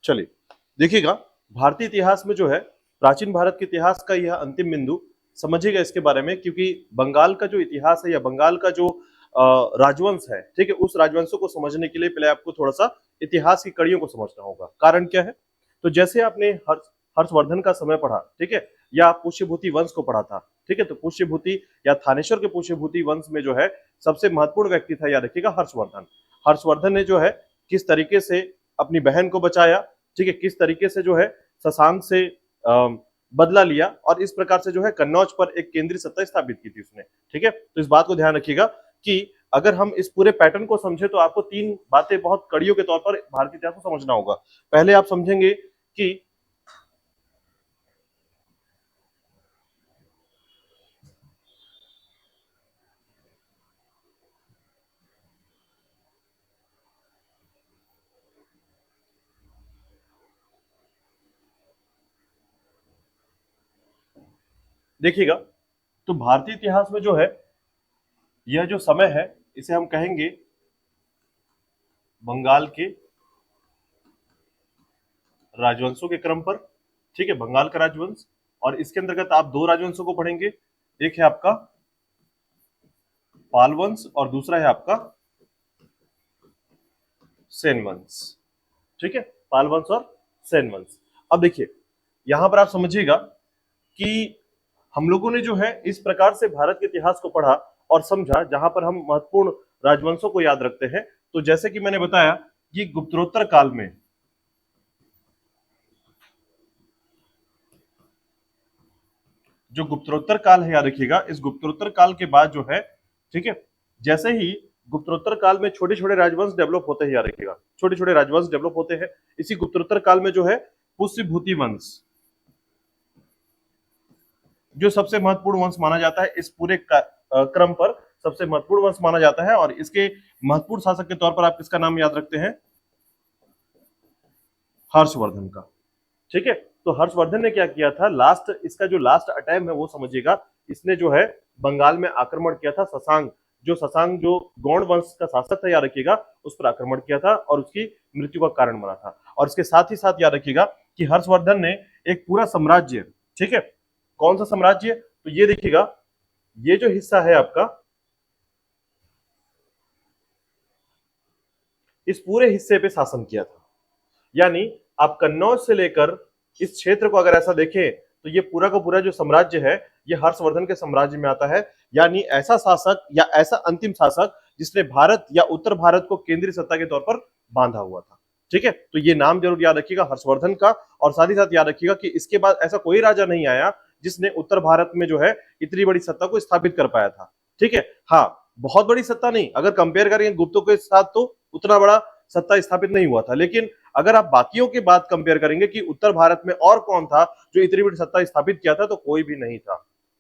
चलिए देखिएगा, भारतीय इतिहास में जो है प्राचीन भारत के इतिहास का यह अंतिम बिंदु समझिएगा इसके बारे में, क्योंकि बंगाल का जो इतिहास है या बंगाल का जो राजवंश है, ठीक है, उस राजवंशों को समझने के लिए पहले आपको थोड़ा सा इतिहास की कड़ियों को समझना होगा। कारण क्या है? तो जैसे आपने हर्षवर्धन का समय पढ़ा, ठीक है, या पुष्यभूति वंश को पढ़ा था, ठीक है, तो पुष्यभूति या थानेश्वर के पुष्यभूति वंश में जो है सबसे महत्वपूर्ण व्यक्ति था, याद रखिएगा, हर्षवर्धन। हर्षवर्धन ने जो है किस तरीके से अपनी बहन को बचाया, ठीक है, किस तरीके से जो है शशांक से बदला लिया और इस प्रकार से जो है कन्नौज पर एक केंद्रीय सत्ता स्थापित की थी उसने। ठीक है, तो इस बात को ध्यान रखिएगा कि अगर हम इस पूरे पैटर्न को समझे तो आपको तीन बातें बहुत कड़ियों के तौर पर भारतीय इतिहास को समझना होगा। पहले आप समझेंगे कि देखिएगा, तो भारतीय इतिहास में जो है यह जो समय है इसे हम कहेंगे बंगाल के राजवंशों के क्रम पर। ठीक है, बंगाल का राजवंश, और इसके अंतर्गत आप दो राजवंशों को पढ़ेंगे, एक है आपका पाल वंश और दूसरा है आपका सेन वंश। ठीक है, पाल वंश और सेन वंश। अब देखिए यहां पर आप समझिएगा कि हम लोगों ने जो है इस प्रकार से भारत के इतिहास को पढ़ा और समझा, जहां पर हम महत्वपूर्ण राजवंशों को याद रखते हैं। तो जैसे कि मैंने बताया कि गुप्तोत्तर काल में, जो गुप्तोत्तर काल है याद रखिएगा, इस गुप्तोत्तर काल के बाद जो है, ठीक है, जैसे ही गुप्तोत्तर काल में छोटे छोटे राजवंश डेवलप होते हैं, याद रखिएगा, छोटे छोटे राजवंश डेवलप होते हैं। इसी गुप्तोत्तर काल में जो है पुष्यभूति वंश जो सबसे महत्वपूर्ण वंश माना जाता है, इस पूरे क्रम पर सबसे महत्वपूर्ण वंश माना जाता है। और इसके महत्वपूर्ण शासक के तौर पर आप किसका नाम याद रखते हैं? हर्षवर्धन का। ठीक है, तो हर्षवर्धन ने क्या किया था, लास्ट इसका जो लास्ट अटैम्प्ट है वो समझिएगा, इसने जो है बंगाल में आक्रमण किया था। शशांक जो गौड़ वंश का शासक था, याद रखिएगा, उस पर आक्रमण किया था और उसकी मृत्यु का कारण बना था। और इसके साथ ही साथ याद रखिएगा कि हर्षवर्धन ने एक पूरा साम्राज्य, ठीक है, कौन सा साम्राज्य, तो ये देखिएगा, ये जो हिस्सा है आपका, इस पूरे हिस्से पे शासन किया था। यानी आप कन्नौज से लेकर इस क्षेत्र को अगर ऐसा देखें तो ये पूरा का पूरा जो साम्राज्य है ये हर्षवर्धन के साम्राज्य में आता है। यानी ऐसा शासक या ऐसा अंतिम शासक जिसने भारत या उत्तर भारत को केंद्रीय सत्ता के तौर पर बांधा हुआ था। ठीक है, तो ये नाम जरूर याद रखिएगा हर्षवर्धन का। और साथ ही साथ याद रखिएगा कि इसके बाद ऐसा कोई राजा नहीं आया जिसने उत्तर भारत में जो है इतनी बड़ी सत्ता को स्थापित कर पाया था। ठीक है, हाँ, बहुत बड़ी सत्ता नहीं, अगर कंपेयर करेंगे गुप्तों के साथ तो उतना बड़ा सत्ता स्थापित नहीं हुआ था। लेकिन अगर आप बाकियों की बात कंपेयर करेंगे कि उत्तर भारत में और कौन था जो इतनी बड़ी सत्ता स्थापित किया था, तो कोई भी नहीं था।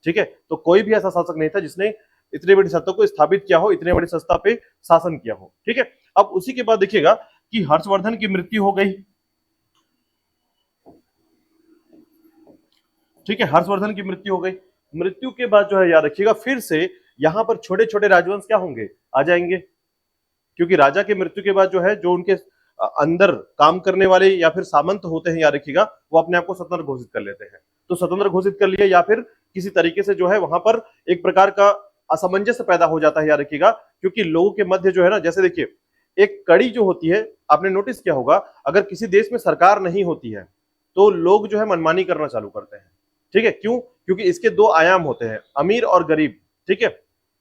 ठीक है, तो कोई भी ऐसा शासक नहीं था जिसने इतनी बड़ी सत्ता को स्थापित किया हो, इतने बड़ी सत्ता पे शासन किया हो। ठीक है, अब उसी के बाद देखिएगा कि हर्षवर्धन की मृत्यु हो गई। ठीक है, हर्षवर्धन की मृत्यु हो गई। मृत्यु के बाद जो है याद रखिएगा फिर से यहां पर छोटे छोटे राजवंश क्या होंगे, आ जाएंगे। क्योंकि राजा के मृत्यु के बाद जो है जो उनके अंदर काम करने वाले या फिर सामंत होते हैं, याद रखिएगा, वो अपने आप को स्वतंत्र घोषित कर लेते हैं। तो स्वतंत्र घोषित कर लिया या फिर किसी तरीके से जो है वहां पर एक प्रकार का असमंजस पैदा हो जाता है, याद रखिएगा, क्योंकि लोगों के मध्य जो है ना, जैसे देखिए एक कड़ी जो होती है, आपने नोटिस किया होगा, अगर किसी देश में सरकार नहीं होती है तो लोग जो है मनमानी करना चालू करते हैं। ठीक है, क्यों? क्योंकि इसके दो आयाम होते हैं, अमीर और गरीब। ठीक है,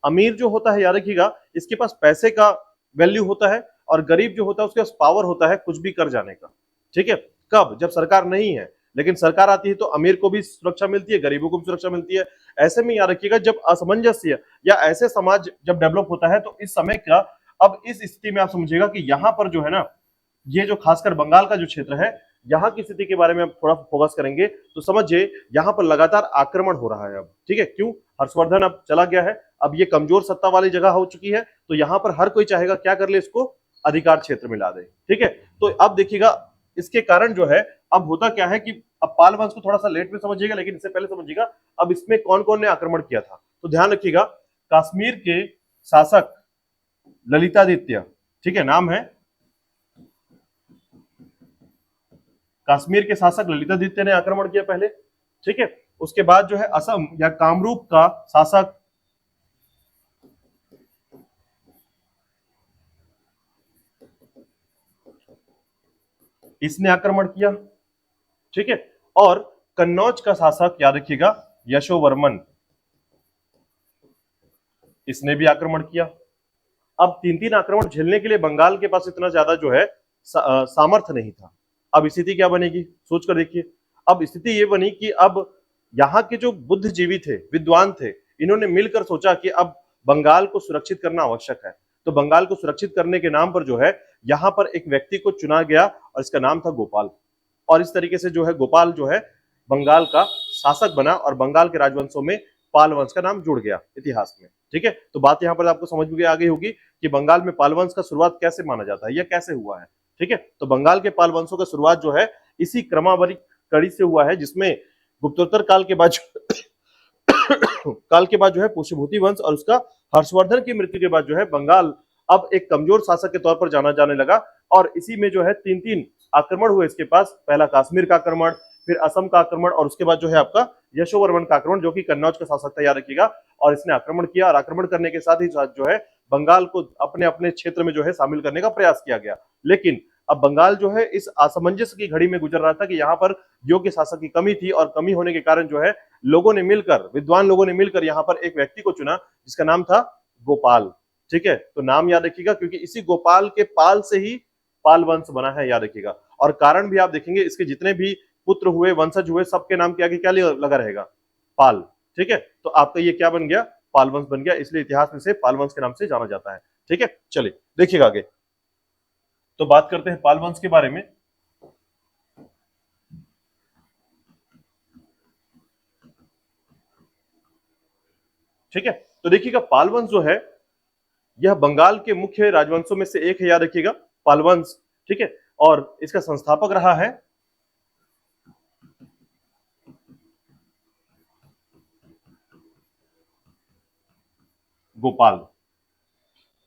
अमीर जो होता है याद रखिएगा इसके पास पैसे का वैल्यू होता है, और गरीब जो होता है उसके पास पावर होता है कुछ भी कर जाने का। ठीक है, कब? जब सरकार नहीं है। लेकिन सरकार आती है तो अमीर को भी सुरक्षा मिलती है, गरीबों को भी सुरक्षा मिलती है। ऐसे में याद रखिएगा जब असमंजस्य या ऐसे समाज जब डेवलप होता है तो इस समय का, अब इस स्थिति में आप समझिएगा कि यहां पर जो है ना, ये जो खासकर बंगाल का जो क्षेत्र है, यहाँ की स्थिति के बारे में आप थोड़ा फोकस करेंगे तो समझिए यहाँ पर लगातार आक्रमण हो रहा है अब। ठीक है, क्यों? हर्षवर्धन अब चला गया है, अब ये कमजोर सत्ता वाली जगह हो चुकी है, तो यहाँ पर हर कोई चाहेगा क्या कर ले, इसको अधिकार क्षेत्र में ला दे। ठीक है, तो अब देखिएगा इसके कारण जो है, अब होता क्या है कि अब पाल वंश को थोड़ा सा लेट में समझिएगा, लेकिन इससे पहले समझिएगा अब इसमें कौन कौन ने आक्रमण किया था। तो ध्यान रखिएगा, कश्मीर के शासक ललितादित्य, ठीक है, नाम है कश्मीर के शासक ललितादित्य ने आक्रमण किया पहले, ठीक है। उसके बाद जो है असम या कामरूप का शासक इसने आक्रमण किया, ठीक है। और कन्नौज का शासक याद रखिएगा यशोवर्मन, इसने भी आक्रमण किया। अब तीन तीन आक्रमण झेलने के लिए बंगाल के पास इतना ज्यादा जो है सामर्थ्य नहीं था। अब स्थिति क्या बनेगी सोच कर देखिए। अब स्थिति ये बनी कि अब यहाँ के जो बुद्धिजीवी थे, विद्वान थे, इन्होंने मिलकर सोचा कि अब बंगाल को सुरक्षित करना आवश्यक है। तो बंगाल को सुरक्षित करने के नाम पर जो है यहाँ पर एक व्यक्ति को चुना गया और इसका नाम था गोपाल। और इस तरीके से जो है गोपाल जो है बंगाल का शासक बना और बंगाल के राजवंशों में पाल वंश का नाम जुड़ गया इतिहास में, ठीक है। तो बात यहाँ पर आपको समझ में आ गई होगी कि बंगाल में पाल वंश का शुरुआत कैसे माना जाता है या कैसे हुआ है, ठीक है। तो बंगाल के पाल वंशों का शुरुआत जो है इसी क्रमावली कड़ी से हुआ है, जिसमें गुप्तोत्तर काल के बाद जो है पुष्यभूति वंश और उसका हर्षवर्धन की मृत्यु के बाद जो है बंगाल अब एक कमजोर शासक के तौर पर जाना जाने लगा। और इसी में जो है तीन तीन आक्रमण हुए इसके पास, पहला कश्मीर का आक्रमण, फिर असम का आक्रमण और उसके बाद जो है आपका यशोवर्मन का आक्रमण, जो कि कन्नौज का शासक था याद रखिएगा। और इसने आक्रमण किया और आक्रमण करने के साथ ही साथ जो है बंगाल को अपने अपने क्षेत्र में जो है शामिल करने का प्रयास किया गया। लेकिन अब बंगाल जो है इस असमंजस की घड़ी में गुजर रहा था कि यहाँ पर योग्य शासक की कमी थी और कमी होने के कारण जो है लोगों ने मिलकर, विद्वान लोगों ने मिलकर यहाँ पर एक व्यक्ति को चुना जिसका नाम था गोपाल, ठीक है। तो नाम याद रखिएगा क्योंकि इसी गोपाल के पाल से ही पाल वंश बना है, याद रखिएगा। और कारण भी आप देखेंगे, इसके जितने भी पुत्र हुए, वंशज हुए, सबके नाम के आगे क्या लगा रहेगा, पाल, ठीक है। तो आपका ये क्या बन गया, पाल वंश बन गया, इसलिए इतिहास में से पाल वंश के नाम से जाना जाता है, ठीक है। चलिए देखिएगा आगे, तो बात करते हैं पाल वंश के बारे में। ठीक है, तो देखिएगा पाल वंश जो है यह बंगाल के मुख्य राजवंशों में से एक है, याद रखिएगा पाल वंश, ठीक है। और इसका संस्थापक रहा है गोपाल,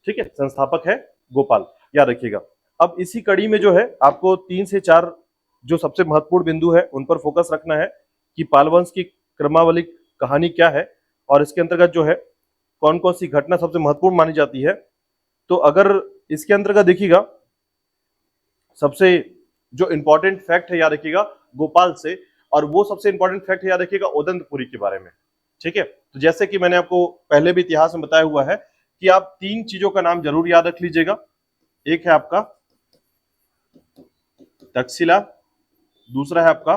ठीक है, संस्थापक है गोपाल, याद रखिएगा। अब इसी कड़ी में जो है आपको 3 से 4 जो सबसे महत्वपूर्ण बिंदु है उन पर फोकस रखना है कि पाल वंश की क्रमावली कहानी क्या है और इसके अंतर्गत जो है कौन कौन सी घटना सबसे महत्वपूर्ण मानी जाती है। तो अगर इसके अंतर्गत देखिएगा सबसे जो इंपॉर्टेंट फैक्ट है याद रखिएगा गोपाल से, और वो सबसे इंपॉर्टेंट फैक्ट है याद रखिएगा ओदंतपुरी के बारे में, ठीक है। तो जैसे कि मैंने आपको पहले भी इतिहास में बताया हुआ है कि आप 3 चीजों का नाम जरूर याद रख लीजिएगा। एक है आपका तक्षशिला, दूसरा है आपका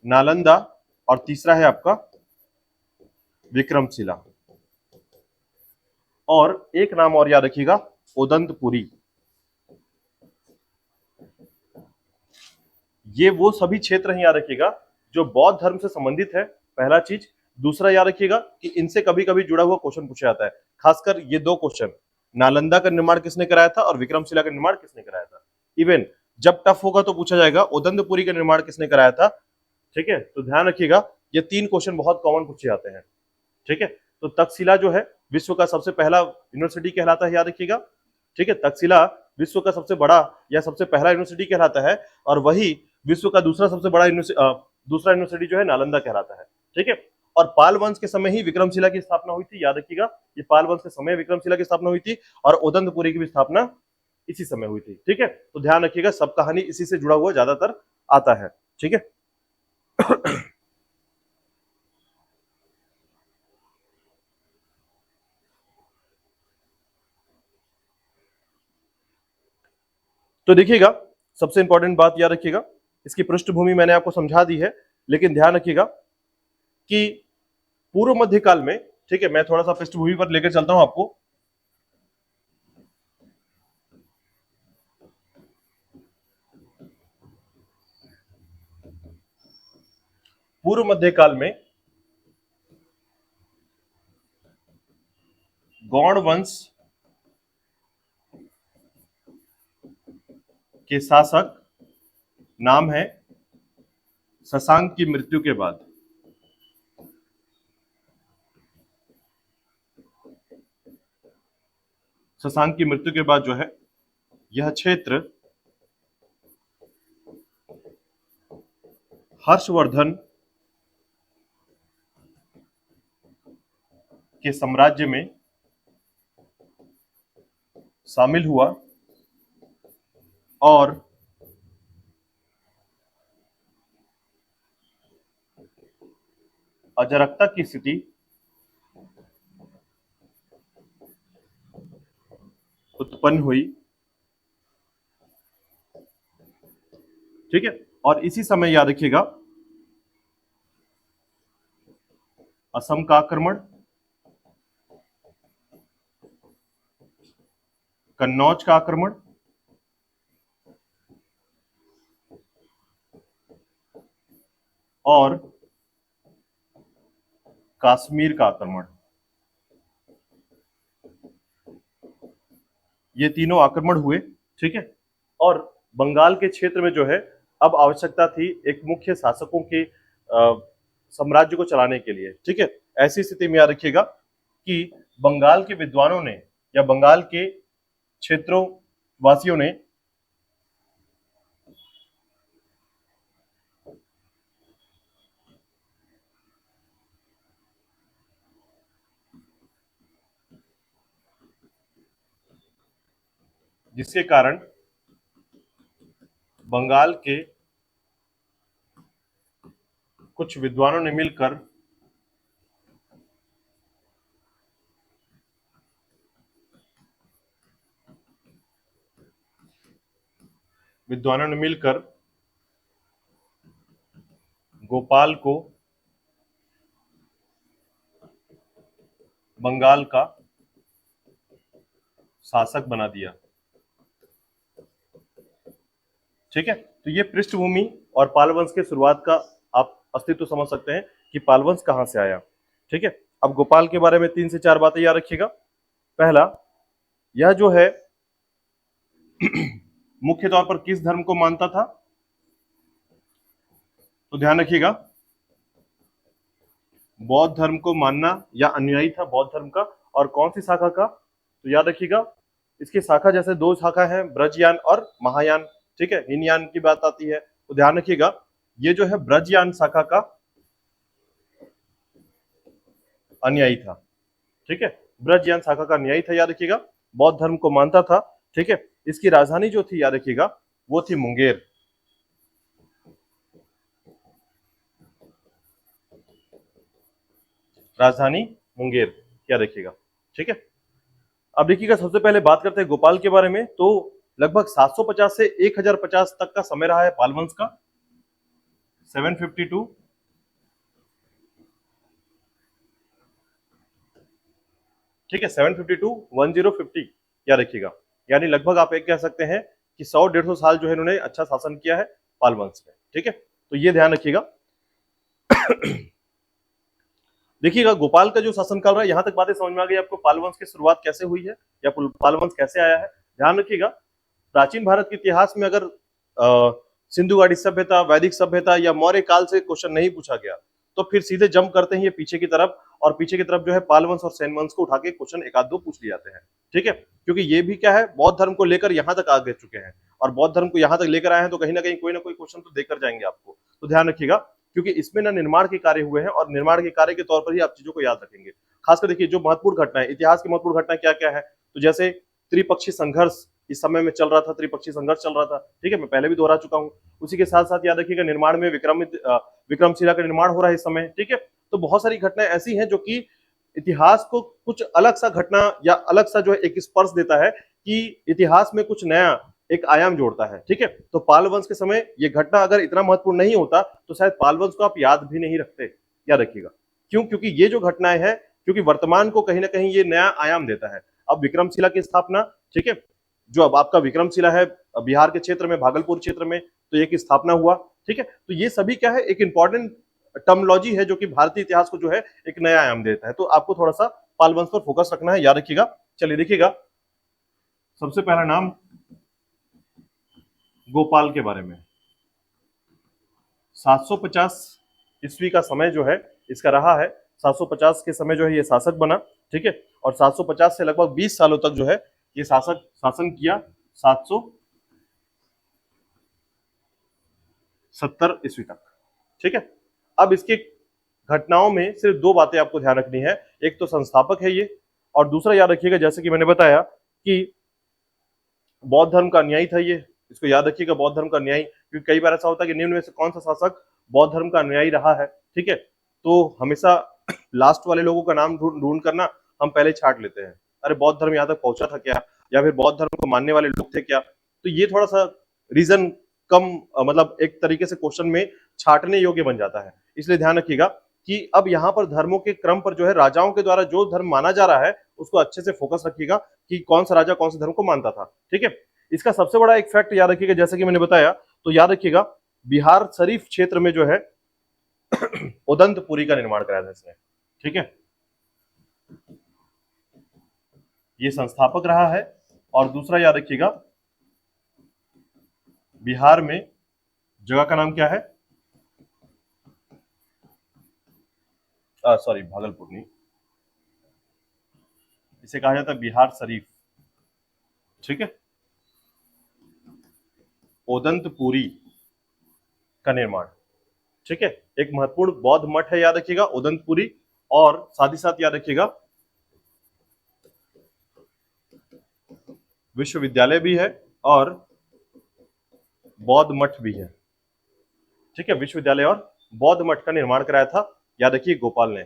नालंदा और तीसरा है आपका विक्रमशिला। और एक नाम और याद रखिएगा ओदंतपुरी। ये वो सभी क्षेत्र हैं याद रखिएगा जो बौद्ध धर्म से संबंधित है, पहला चीज। दूसरा याद रखिएगा कि इनसे कभी कभी जुड़ा हुआ क्वेश्चन पूछा जाता है, खासकर ये 2 क्वेश्चन, नालंदा का निर्माण किसने कराया था और विक्रमशिला का निर्माण किसने कराया था। इवन जब टफ होगा तो पूछा जाएगा ओदंतपुरी का निर्माण किसने कराया था, ठीक है। तो ध्यान रखिएगा ये 3 क्वेश्चन बहुत कॉमन पूछे जाते हैं, ठीक है। तो तक्षशिला जो है विश्व का सबसे पहला यूनिवर्सिटी कहलाता है, याद रखिएगा, ठीक है। तक्षशिला विश्व का सबसे बड़ा या सबसे पहला यूनिवर्सिटी कहलाता है और वही विश्व का दूसरा सबसे बड़ा दूसरा यूनिवर्सिटी जो है नालंदा कहलाता है, ठीक है। और पाल वंश के समय ही विक्रमशिला की स्थापना हुई थी, याद रखिएगा ये पाल वंश के समय विक्रमशिला की स्थापना हुई थी और ओदंतपुरी की भी स्थापना इसी समय हुई थी, ठीक है। तो ध्यान रखिएगा सब कहानी इसी से जुड़ा हुआ ज्यादातर आता है, ठीक है। तो देखिएगा सबसे इंपॉर्टेंट बात याद रखिएगा, इसकी पृष्ठभूमि मैंने आपको समझा दी है, लेकिन ध्यान रखिएगा कि पूर्व मध्यकाल में, ठीक है, मैं थोड़ा सा पृष्ठभूमि पर लेकर चलता हूं आपको। पूर्व मध्यकाल में गौड़ वंश के शासक नाम है शशांक की मृत्यु के बाद। शशांक की मृत्यु के बाद जो है यह क्षेत्र हर्षवर्धन के साम्राज्य में शामिल हुआ और अराजकता की स्थिति उत्पन्न हुई। ठीक है, और इसी समय याद रखिएगा असम का आक्रमण, कन्नौज का आक्रमण और कश्मीर का आक्रमण, ये तीनों आक्रमण हुए। ठीक है, और बंगाल के क्षेत्र में जो है अब आवश्यकता थी एक मुख्य शासकों के साम्राज्य को चलाने के लिए। ठीक है, ऐसी स्थिति में याद रखिएगा कि बंगाल के विद्वानों ने या बंगाल के क्षेत्रों वासियों ने जिसके कारण बंगाल के कुछ विद्वानों ने मिलकर गोपाल को बंगाल का शासक बना दिया। ठीक है, तो ये पृष्ठभूमि और पाल वंश के शुरुआत का आप अस्तित्व समझ सकते हैं कि पाल वंश कहां से आया। ठीक है, अब गोपाल के बारे में 3 से 4 बातें याद रखिएगा। पहला, यह जो है मुख्य तौर पर किस धर्म को मानता था? तो ध्यान रखिएगा, बौद्ध धर्म को मानना या अनुयायी था बौद्ध धर्म का। और कौन सी शाखा का? तो याद रखिएगा इसकी शाखा जैसे 2 शाखा है, ब्रजयान और महायान। ठीक है, हीनयान की बात आती है तो ध्यान रखिएगा ये जो है ब्रजयान शाखा का अनुयायी था। ठीक है, ब्रजयान शाखा का अनुयायी था, याद रखिएगा, बौद्ध धर्म को मानता था। ठीक है, इसकी राजधानी जो थी याद रखिएगा वो थी मुंगेर। राजधानी मुंगेर, याद रखिएगा। ठीक है, अब देखिएगा सबसे पहले बात करते हैं गोपाल के बारे में। तो लगभग 750 से 1050 तक का समय रहा है पाल वंश का। 752 ठीक है, 752 1050 याद रखिएगा, यानी लगभग आप एक कह सकते हैं कि 100-150 साल जो है इन्होंने अच्छा शासन किया है पाल वंश में। ठीक है, तो ये ध्यान रखिएगा। देखिएगा गोपाल का जो शासनकाल रहा है, यहां तक बातें समझ में आ गई आपको पाल वंश की शुरुआत कैसे हुई है या पाल वंश कैसे आया है। ध्यान रखिएगा प्राचीन भारत के इतिहास में अगर सिंधु घाटी सभ्यता, वैदिक सभ्यता या मौर्य काल से क्वेश्चन नहीं पूछा गया तो फिर सीधे जंप करते हैं ये पीछे की तरफ, और पीछे की तरफ जो है पाल वंश और सैन वंश को उठा के क्वेश्चन एक आध दो पूछ लिए जाते हैं। ठीक है, क्योंकि ये भी क्या है, बौद्ध धर्म को लेकर यहां तक आगे चुके हैं और बौद्ध धर्म को यहां तक लेकर आए हैं, तो कहीं ना कोई क्वेश्चन तो देकर जाएंगे आपको। तो ध्यान रखिएगा क्योंकि इसमें ना निर्माण के कार्य हुए हैं और निर्माण के कार्य के तौर पर ही आप चीजों को याद रखेंगे। खासकर देखिए जो महत्वपूर्ण घटना है, इतिहास की महत्वपूर्ण घटना क्या क्या है, तो जैसे त्रिपक्षीय संघर्ष इस समय में चल रहा था, त्रिपक्षीय संघर्ष चल रहा था। ठीक है, मैं पहले भी दोहरा चुका हूं। उसी के साथ साथ याद रखिएगा निर्माण में विक्रमशिला का निर्माण हो रहा है इस समय। ठीक है, तो बहुत सारी घटनाएं ऐसी हैं जो कि इतिहास को कुछ अलग सा घटना या अलग सा जो है एक स्पर्श देता है कि इतिहास में कुछ नया एक आयाम जोड़ता है। ठीक है, तो पाल वंश के समय ये घटना अगर इतना महत्वपूर्ण नहीं होता तो शायद पाल वंश को आप याद भी नहीं रखते। याद रखिएगा क्यों, क्योंकि ये जो घटनाएं हैं क्योंकि वर्तमान को कहीं ना कहीं ये नया आयाम देता है। अब विक्रमशिला की स्थापना, ठीक है, जो अब आपका विक्रमशिला है बिहार के क्षेत्र में, भागलपुर क्षेत्र में, तो एक स्थापना हुआ। ठीक है, तो ये सभी क्या है, एक इंपॉर्टेंट टर्मोलॉजी है जो कि भारतीय इतिहास को जो है एक नया आयाम देता है। तो आपको थोड़ा सा पाल वंश पर फोकस रखना है, याद रखिएगा। चलिए देखिएगा सबसे पहला नाम गोपाल के बारे में। 750 ईस्वी का समय जो है इसका रहा है। 750 के समय जो है ये शासक बना। ठीक है, और 750 से लगभग 20 सालों तक जो है ये शासन किया। 770 ईस्वी तक। ठीक है। अब इसके घटनाओं में सिर्फ दो बातें आपको ध्यान रखनी है, एक तो संस्थापक है ये, और दूसरा याद रखिएगा जैसे कि मैंने बताया कि बौद्ध धर्म का अनुयायी था ये, इसको याद रखिएगा, बौद्ध धर्म का अनुयायी, क्योंकि कई बार ऐसा होता है कि निम्न में से कौन सा शासक बौद्ध धर्म का अनुयायी रहा है, ठीक है। तो हमेशा लास्ट वाले लोगों का नाम ढूंढ करना हम पहले छाट लेते हैं, अरे बौद्ध धर्म यहाँ तक पहुंचा था क्या, या फिर बौद्ध धर्म को मानने वाले लोग थे क्या। तो ये थोड़ा सा रीजन कम मतलब एक तरीके से क्वेश्चन में छाटने योग्य बन जाता है, इसलिए ध्यान रखिएगा कि अब यहाँ पर धर्मों के क्रम पर जो है राजाओं के द्वारा जो धर्म माना जा रहा है उसको अच्छे से फोकस रखिएगा कि कौन सा राजा कौन से धर्म को मानता था, ठीक है। इसका सबसे बड़ा एक फैक्ट याद रखिएगा, जैसे कि मैंने बताया, तो याद रखिएगा बिहार शरीफ क्षेत्र में जो है उदंतपुरी का निर्माण कराया था इसने, ठीक है। ये संस्थापक रहा है। और दूसरा याद रखिएगा बिहार में जगह का नाम क्या है, सॉरी भागलपुर नहीं, इसे कहा जाता है बिहार शरीफ, ठीक है। उदंतपुरी का निर्माण, ठीक है, एक महत्वपूर्ण बौद्ध मठ है याद रखिएगा उदंतपुरी, और साथ ही साथ याद रखिएगा विश्वविद्यालय भी है और बौद्ध मठ भी है, ठीक है। विश्वविद्यालय और बौद्ध मठ का निर्माण कराया था याद रखिए गोपाल ने।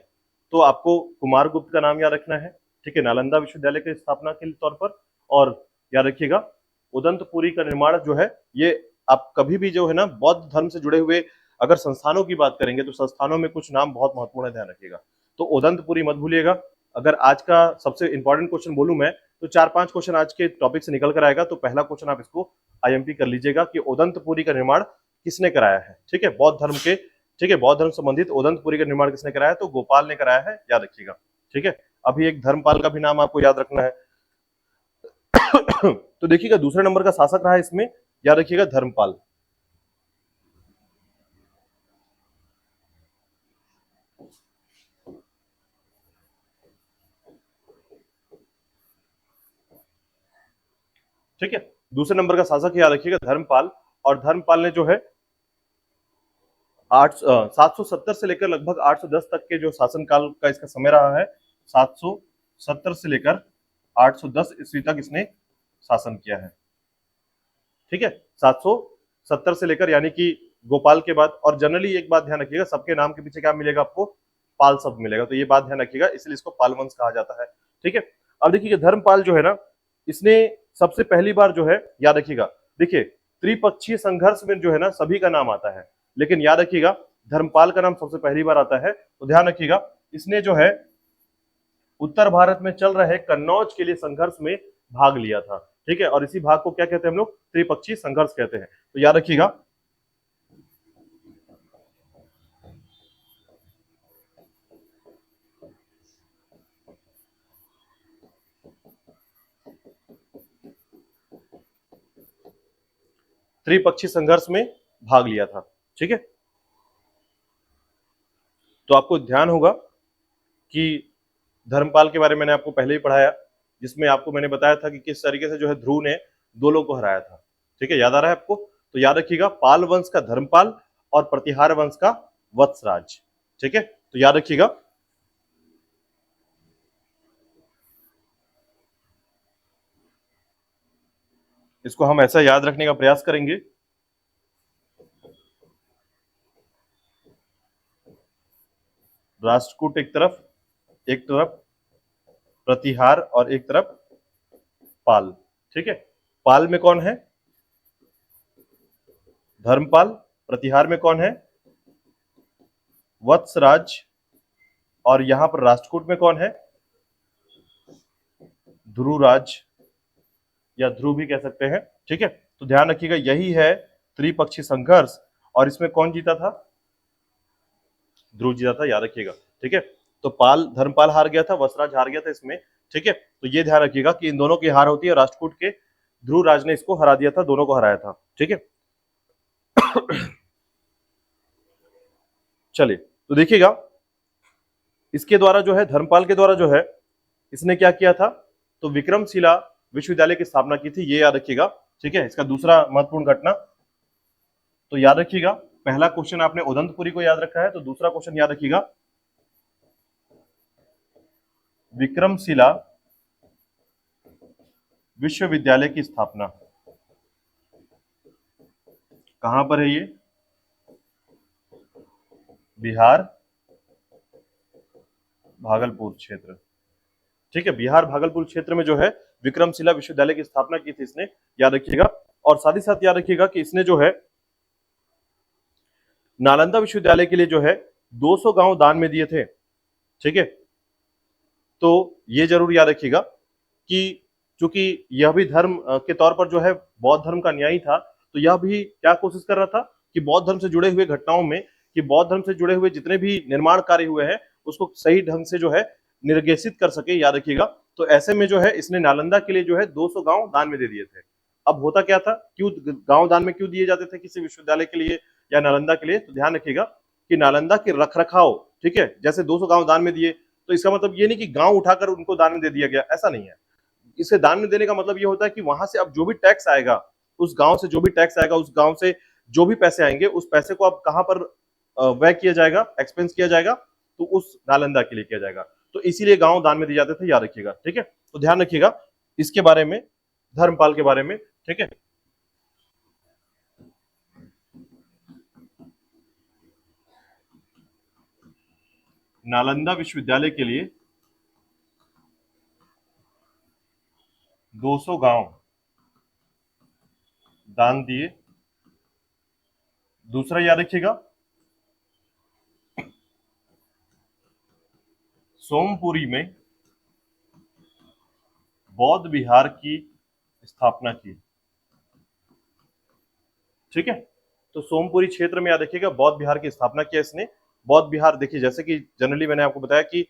तो आपको कुमारगुप्त का नाम याद रखना है, ठीक है, नालंदा विश्वविद्यालय की स्थापना के तौर पर। और याद रखिएगा उदंतपुरी का निर्माण जो है ये आप कभी भी जो है ना बौद्ध धर्म से जुड़े हुए अगर संस्थानों की बात करेंगे तो संस्थानों में कुछ नाम बहुत महत्वपूर्ण है, ध्यान रखिएगा। तो उदंतपुरी मत भूलिएगा। अगर आज का सबसे इंपॉर्टेंट क्वेश्चन बोलूं मैं तो 4-5 क्वेश्चन आज के टॉपिक से निकल कर आएगा। तो पहला क्वेश्चन आप इसको आईएमपी कर लीजिएगा कि उदंतपुरी का निर्माण किसने कराया है, ठीक है, बौद्ध धर्म के, ठीक है, बौद्ध धर्म संबंधित उदंतपुरी का निर्माण किसने कराया, तो गोपाल ने कराया है, याद रखिएगा, ठीक है। अभी एक धर्मपाल का भी नाम आपको याद रखना है। तो देखिएगा दूसरे नंबर का शासक रहा है इसमें, याद रखिएगा धर्मपाल, ठीक है। दूसरे नंबर का शासक याद रखिएगा धर्मपाल, और धर्मपाल ने जो है 770 से लेकर लगभग 810 तक के जो शासनकाल का इसका समय रहा है, 770 से लेकर 810 ईस्वी तक इसने शासन किया है, ठीक है। 770 से लेकर यानी कि गोपाल के बाद, और जनरली एक बात ध्यान रखिएगा सबके नाम के पीछे क्या मिलेगा आपको, पाल शब्द मिलेगा, तो ये बात ध्यान रखिएगा, इसलिए इसको पाल वंश कहा जाता है, ठीक है। अब देखिए धर्मपाल जो है ना इसने सबसे पहली बार जो है याद रखिएगा, देखिए त्रिपक्षीय संघर्ष में जो है ना सभी का नाम आता है, लेकिन याद रखिएगा धर्मपाल का नाम सबसे पहली बार आता है। तो ध्यान रखिएगा इसने जो है उत्तर भारत में चल रहे कन्नौज के लिए संघर्ष में भाग लिया था, ठीक है, और इसी भाग को क्या कहते हैं हम लोग, त्रिपक्षीय संघर्ष कहते हैं। तो याद रखिएगा त्रिपक्षीय संघर्ष में भाग लिया था, ठीक है। तो आपको ध्यान होगा कि धर्मपाल के बारे में मैंने आपको पहले ही पढ़ाया, जिसमें आपको मैंने बताया था कि किस तरीके से जो है ध्रुव ने दो लोगों को हराया था, ठीक है, याद आ रहा है आपको। तो याद रखिएगा पाल वंश का धर्मपाल और प्रतिहार वंश का वत्सराज, ठीक है, तो याद रखिएगा। इसको हम ऐसा याद रखने का प्रयास करेंगे, राष्ट्रकूट एक तरफ प्रतिहार और एक तरफ पाल, ठीक है। पाल में कौन है, धर्मपाल, प्रतिहार में कौन है, वत्सराज, और यहां पर राष्ट्रकूट में कौन है, ध्रुवराज या ध्रुव भी कह सकते हैं, ठीक है। तो ध्यान रखिएगा यही है त्रिपक्षीय संघर्ष, और इसमें कौन जीता था, ध्रुव जीता था, याद रखिएगा, ठीक है। तो पाल धर्मपाल हार गया था, वत्सराज हार गया था इसमें, ठीक है। तो ये ध्यान रखिएगा कि इन दोनों की हार होती है, राष्ट्रकूट के ध्रुवराज ने इसको हरा दिया था, दोनों को हराया था, ठीक है। चलिए तो देखिएगा इसके द्वारा जो है धर्मपाल के द्वारा जो है इसने क्या किया था, तो विक्रमशिला विश्वविद्यालय की स्थापना की थी, ये याद रखिएगा, ठीक है। इसका दूसरा महत्वपूर्ण घटना, तो याद रखिएगा पहला क्वेश्चन आपने उदंतपुरी को याद रखा है, तो दूसरा क्वेश्चन याद रखिएगा विक्रमशिला विश्वविद्यालय की स्थापना कहां पर है? ये बिहार भागलपुर क्षेत्र। ठीक है, बिहार भागलपुर क्षेत्र में जो है विक्रमशिला विश्वविद्यालय की स्थापना की थी इसने, याद रखिएगा। और साथ ही साथ याद रखिएगा कि इसने जो है नालंदा विश्वविद्यालय के लिए जो है 200 गांव दान में दिए थे। ठीक है, तो ये जरूर याद रखिएगा कि चूंकि यह भी धर्म के तौर पर जो है बौद्ध धर्म का न्यायी था, तो यह भी क्या कोशिश कर रहा था कि बौद्ध धर्म से जुड़े हुए घटनाओं में, कि बौद्ध धर्म से जुड़े हुए जितने भी निर्माण कार्य हुए हैं उसको सही ढंग से जो है निर्देशित कर सके, याद रखिएगा। तो ऐसे में जो है इसने नालंदा के लिए जो है 200 गांव दान में दे दिए थे। अब होता क्या था, क्यों गांव दान में क्यों दिए जाते थे किसी विश्वविद्यालय के लिए या नालंदा के लिए? तो ध्यान रखिएगा कि नालंदा के रखरखाव, ठीक है, जैसे 200 गांव दान में दिए तो इसका मतलब ये नहीं कि गांव उठाकर उनको दान में दे दिया गया, ऐसा नहीं है। इसे दान में देने का मतलब ये होता है कि वहां से अब जो भी टैक्स आएगा, उस गांव से जो भी टैक्स आएगा, उस गांव से जो भी पैसे आएंगे, उस पैसे को अब कहां पर व्यय किया जाएगा, एक्सपेंस किया जाएगा, तो उस नालंदा के लिए किया जाएगा। तो इसीलिए गांव दान में दिए जाते थे, याद रखिएगा। ठीक है, तो ध्यान रखिएगा इसके बारे में, धर्मपाल के बारे में। ठीक है, नालंदा विश्वविद्यालय के लिए 200 गांव दान दिए। दूसरा याद रखिएगा सोमपुरी में बौद्ध विहार की स्थापना की। ठीक है, तो सोमपुरी क्षेत्र में याद रखिएगा बौद्ध विहार की स्थापना किया इसने। बौद्ध विहार देखिए, जैसे कि जनरली मैंने आपको बताया कि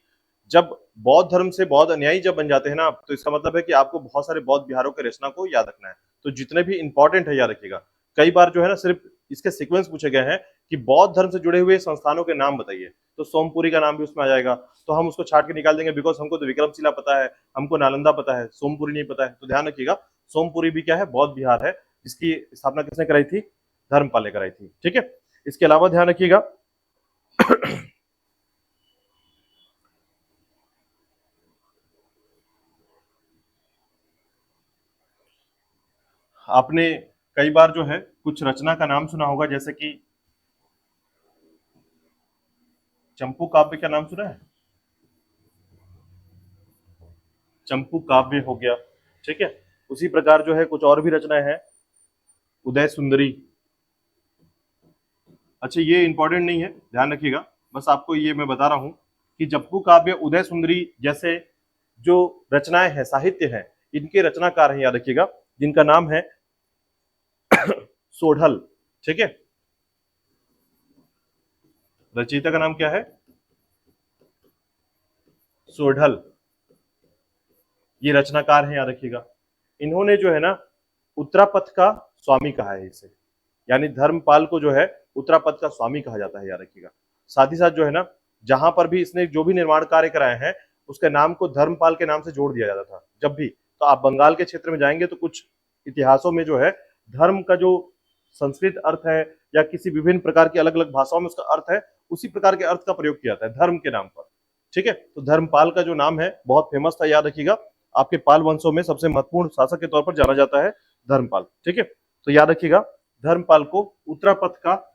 जब बौद्ध धर्म से बौद्ध अनुयायी जब बन जाते हैं ना, तो इसका मतलब है कि आपको बहुत सारे बौद्ध विहारों के रचना को याद रखना है। तो जितने भी इंपॉर्टेंट है याद रखिएगा। कई बार जो है ना सिर्फ इसके सीक्वेंस पूछे गए हैं कि बौद्ध धर्म से जुड़े हुए संस्थानों के नाम बताइए, तो सोमपुरी का नाम भी उसमें आ जाएगा। तो हम उसको छाट के निकाल देंगे, बिकॉज हमको तो विक्रमशिला पता है, हमको नालंदा पता है, सोमपुरी नहीं पता है। तो ध्यान रखिएगा सोमपुरी भी क्या है, बौद्ध विहार है, जिसकी स्थापना किसने कराई थी? धर्मपाल ने कराई थी। ठीक है, इसके अलावा ध्यान रखिएगा आपने कई बार जो है कुछ रचना का नाम सुना होगा, जैसे कि चंपू काव्य का नाम सुना है? चंपू काव्य हो गया। ठीक है, उसी प्रकार जो है कुछ और भी रचनाएं हैं, उदय सुंदरी। अच्छा, ये इंपॉर्टेंट नहीं है, ध्यान रखिएगा, बस आपको ये मैं बता रहा हूं कि चंपू काव्य, उदय सुंदरी जैसे जो रचनाएं हैं, साहित्य है, इनके रचनाकार हैं, याद रखिएगा, जिनका नाम है सोढ़ल। ठीक है, रचयिता का नाम क्या है? सोढ़ल। ये रचनाकार हैं, याद रखिएगा। इन्होंने जो है ना उत्तरापथ का स्वामी कहा है इसे, यानी धर्मपाल को जो है उत्तरापथ का स्वामी कहा जाता है, याद रखिएगा। साथ ही साथ जो है ना जहां पर भी इसने जो भी निर्माण कार्य कराए हैं उसके नाम को धर्मपाल के नाम से जोड़ दिया जाता था। जब भी तो आप बंगाल के क्षेत्र में जाएंगे तो कुछ इतिहासों में जो है धर्म का जो संस्कृत अर्थ है या किसी विभिन्न प्रकार की अलग अलग भाषाओं में उसका अर्थ है, उसी प्रकार के अर्थ का प्रयोग किया जाता है धर्म के नाम पर। ठीक है, तो धर्मपाल का जो नाम है बहुत फेमस था, याद रखिएगा। आपके पाल वंशों में सबसे महत्वपूर्ण शासक के तौर पर जाना जाता है धर्मपाल। ठीक है, तो याद रखिएगा धर्मपाल को उत्तरापथ का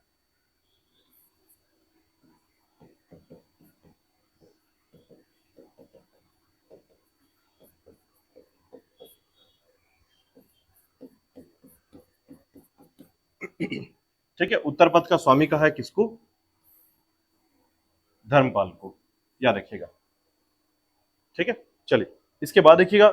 ठीक है, उत्तरपथ का स्वामी कहा है किसको? धर्मपाल को, याद रखिएगा। ठीक है, चलिए इसके बाद देखिएगा,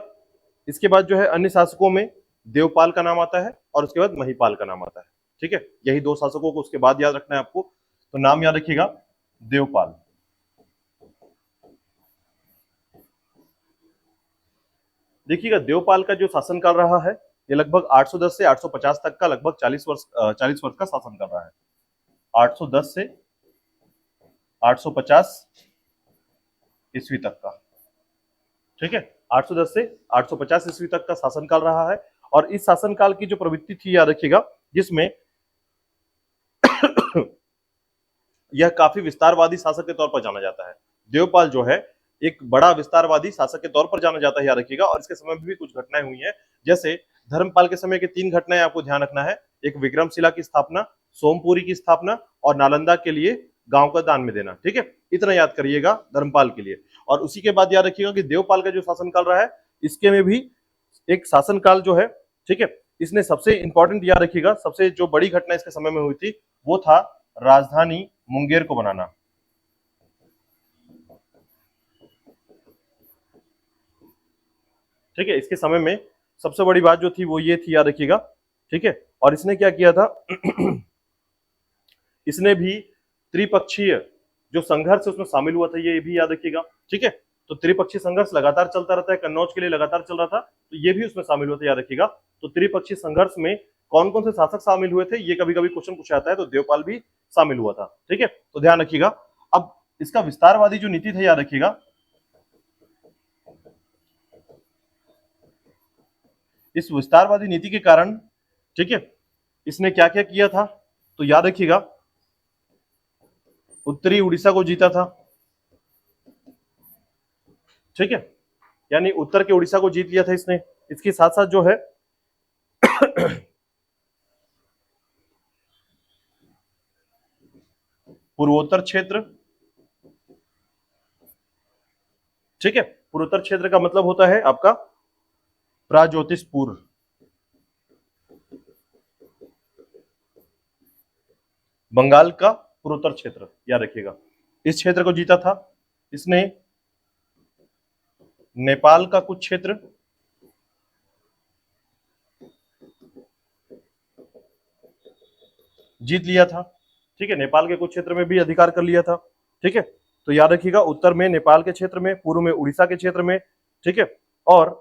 इसके बाद जो है अन्य शासकों में देवपाल का नाम आता है और उसके बाद महिपाल का नाम आता है। ठीक है, यही दो शासकों को उसके बाद याद रखना है आपको, तो नाम याद रखिएगा देवपाल। देखिएगा देवपाल का जो शासनकाल रहा है ये लगभग 810 से 850 तक का, लगभग 40 वर्ष का शासन कर रहा है। 810 से 850 ईस्वी तक का। ठीक है, 810 से 850 ईस्वी तक का शासनकाल रहा है। और इस शासनकाल की जो प्रवृत्ति थी, याद रखिएगा, जिसमें यह काफी विस्तारवादी शासक के तौर पर जाना जाता है। देवपाल जो है एक बड़ा विस्तारवादी शासक के तौर पर जाना जाता है, याद रखिएगा। और इसके समय में भी कुछ घटनाएं हुई हैं, जैसे धर्मपाल के समय की 3 घटनाएं आपको ध्यान रखना है। एक विक्रमशिला की स्थापना, सोमपुरी की स्थापना और नालंदा के लिए गांव का दान में देना। ठीक है, इतना याद करिएगा धर्मपाल के लिए। और उसी के बाद याद रखिएगा कि देवपाल का जो शासनकाल रहा है, इसके में भी एक शासनकाल जो है, ठीक है, इसने सबसे इंपॉर्टेंट याद रखिएगा, सबसे जो बड़ी घटना इसके समय में हुई थी वो था राजधानी मुंगेर को बनाना। ठीक है, इसके समय में सबसे बड़ी बात जो थी वो ये थी, याद रखिएगा। ठीक है, और इसने क्या किया था इसने भी त्रिपक्षीय जो संघर्ष उसमें शामिल हुआ था, ये भी याद रखिएगा। ठीक है, तो त्रिपक्षीय संघर्ष लगातार चलता रहता है, कन्नौज के लिए लगातार चल रहा था, तो ये भी उसमें शामिल हुआ था, याद रखिएगा। तो त्रिपक्षीय संघर्ष में कौन कौन से शासक शामिल हुए थे, ये कभी कभी क्वेश्चन पूछा जाता है, तो देवपाल भी शामिल हुआ था। ठीक है, तो ध्यान रखिएगा। अब इसका विस्तारवादी जो नीति था, याद रखिएगा, इस विस्तारवादी नीति के कारण, ठीक है, इसने क्या क्या किया था, तो याद रखिएगा, उत्तरी उड़ीसा को जीता था। ठीक है, यानी उत्तर के उड़ीसा को जीत लिया था इसने। इसके साथ साथ जो है पूर्वोत्तर क्षेत्र, ठीक है, पूर्वोत्तर क्षेत्र का मतलब होता है आपका प्राज्योतिषपुर, बंगाल का पूर्वोत्तर क्षेत्र, याद रखिएगा। इस क्षेत्र को जीता था इसने। नेपाल का कुछ क्षेत्र, जीत लिया था। ठीक है, नेपाल के कुछ क्षेत्र में भी अधिकार कर लिया था। ठीक है, तो याद रखिएगा, उत्तर में नेपाल के क्षेत्र में, पूर्व में उड़ीसा के क्षेत्र में। ठीक है, और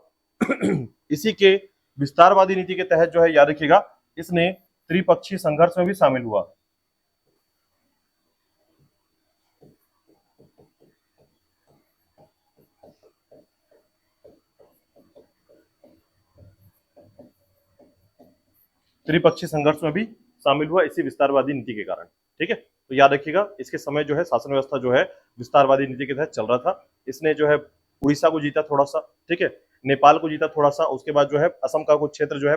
इसी के विस्तारवादी नीति के तहत जो है, याद रखिएगा, इसने त्रिपक्षीय संघर्ष में भी शामिल हुआ। त्रिपक्षीय संघर्ष में भी शामिल हुआ इसी विस्तारवादी नीति के कारण। ठीक है, तो याद रखिएगा, इसके समय जो है शासन व्यवस्था जो है विस्तारवादी नीति के तहत चल रहा था। इसने जो है उड़ीसा को जीता थोड़ा सा, ठीक है, नेपाल को जीता थोड़ा सा, उसके बाद जो है असम का कुछ क्षेत्र जो है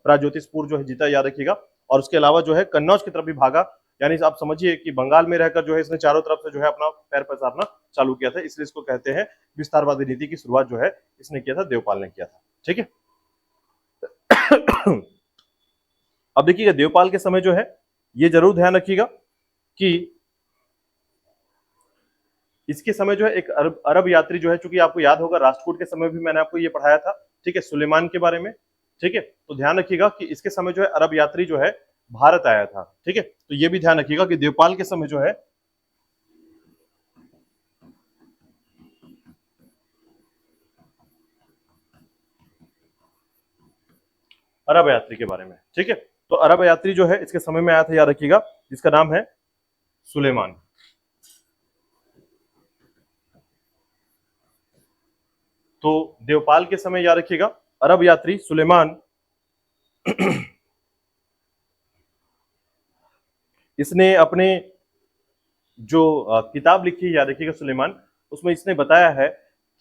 प्राज्योतिषपुर जो है जीता, याद रखिएगा। और उसके अलावा जो है कन्नौज की तरफ भी भागा, यानी आप समझिए कि बंगाल में रहकर जो है इसने चारों तरफ से जो है अपना पैर पसारना चालू किया था, इसलिए इसको कहते हैं विस्तारवादी नीति की शुरुआत जो है इसने किया था, देवपाल ने किया था। ठीक है, अब देखिएगा देवपाल के समय जो है, ये जरूर ध्यान रखिएगा कि इसके समय जो है एक अरब यात्री जो है, चूंकि आपको याद होगा राष्ट्रकूट के समय भी मैंने आपको ये पढ़ाया था, ठीक है, सुलेमान के बारे में। ठीक है, तो ध्यान रखिएगा कि इसके समय जो है अरब यात्री जो है भारत आया था। ठीक है, तो ये भी ध्यान रखिएगा कि देवपाल के समय जो है अरब यात्री के बारे में। ठीक है, तो अरब यात्री जो है इसके समय में आया था, याद रखिएगा, जिसका नाम है सुलेमान। तो देवपाल के समय याद रखिएगा अरब यात्री सुलेमान इसने अपने जो किताब लिखी, याद रखिएगा सुलेमान, उसमें इसने बताया है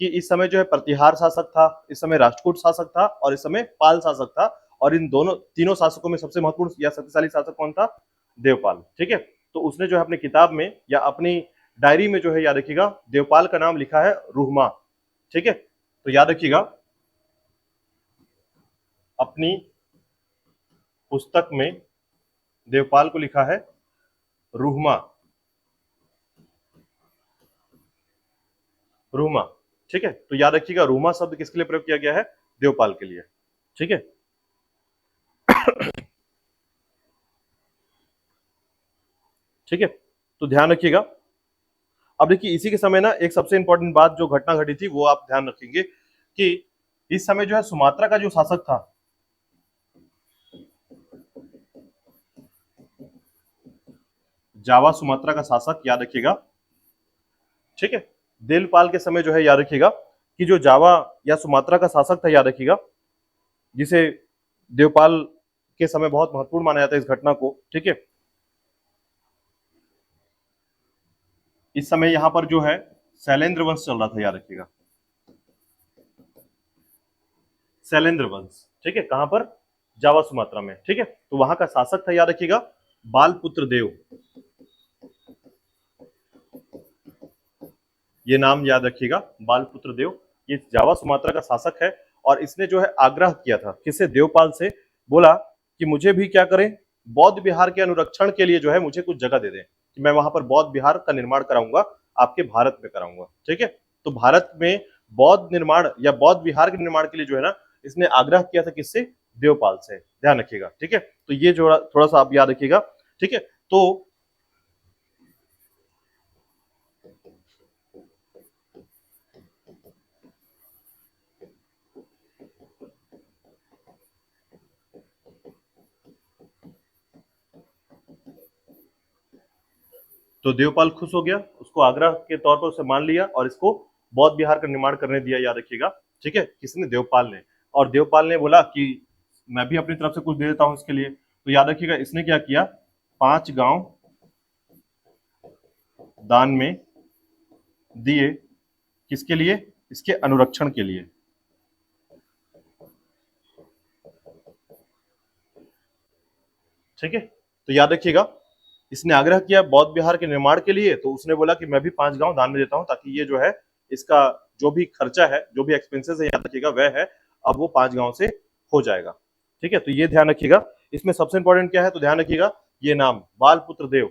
कि इस समय जो है प्रतिहार शासक था, इस समय राष्ट्रकूट शासक था और इस समय पाल शासक था। और इन दोनों तीनों शासकों में सबसे महत्वपूर्ण या शक्तिशाली शासक कौन था? देवपाल। ठीक है, तो उसने जो है अपनी किताब में या अपनी डायरी में जो है, याद रखिएगा, देवपाल का नाम लिखा है रुहमा। ठीक है, तो याद रखिएगा अपनी पुस्तक में देवपाल को लिखा है रुहमा, रुहमा। ठीक है, तो याद रखिएगा रुहमा शब्द किसके लिए प्रयोग किया गया है? देवपाल के लिए। ठीक है, ठीक है, तो ध्यान रखिएगा। अब देखिए इसी के समय ना एक सबसे इंपॉर्टेंट बात जो घटना घटी थी वो आप ध्यान रखेंगे कि इस समय जो है सुमात्रा का जो शासक था, जावा सुमात्रा का शासक, याद रखिएगा। ठीक है, देवपाल के समय जो है, याद रखिएगा, कि जो जावा या सुमात्रा का शासक था, याद रखिएगा, जिसे देवपाल के समय बहुत महत्वपूर्ण माना जाता है इस घटना को। ठीक है, इस समय यहां पर जो है शैलेंद्र वंश चल रहा था, याद रखिएगा, शैलेंद्र वंश। ठीक है, कहां पर? जावा सुमात्रा में। ठीक है, तो वहां का शासक था, याद रखिएगा, बालपुत्र देव। ये नाम याद रखिएगा, बालपुत्र देव। ये जावा सुमात्रा का शासक है और इसने जो है आग्रह किया था किससे? देवपाल से। बोला कि मुझे भी क्या करें, बौद्ध विहार के अनुरक्षण के लिए जो है मुझे कुछ जगह दे दें कि मैं वहां पर बौद्ध विहार का निर्माण कराऊंगा, आपके भारत में कराऊंगा। ठीक है, तो भारत में बौद्ध निर्माण या बौद्ध विहार के निर्माण के लिए जो है ना, इसने आग्रह किया था किससे? देवपाल से। ध्यान रखिएगा। ठीक है, तो ये जो थोड़ा सा आप याद रखिएगा। ठीक है, तो देवपाल खुश हो गया, उसको आग्रह के तौर पर उसे मान लिया और इसको बौद्ध विहार का निर्माण करने दिया, याद रखिएगा। ठीक है, किसने? देवपाल ने। और देवपाल ने बोला कि मैं भी अपनी तरफ से कुछ दे देता हूं इसके लिए। तो याद रखिएगा, इसने क्या किया? 5 गांव दान में दिए। किसके लिए? इसके अनुरक्षण के लिए। ठीक है, तो याद रखिएगा, इसने आग्रह किया बौद्ध विहार के निर्माण के लिए, तो उसने बोला कि मैं भी 5 गांव दान में देता हूं, ताकि ये जो है इसका जो भी खर्चा है, जो भी एक्सपेंसेस है, याद रखिएगा, वह है अब वो 5 गांव से हो जाएगा। ठीक है, तो ये ध्यान रखिएगा। इसमें सबसे इंपॉर्टेंट क्या है, तो ध्यान रखिएगा, ये नाम बालपुत्र देव।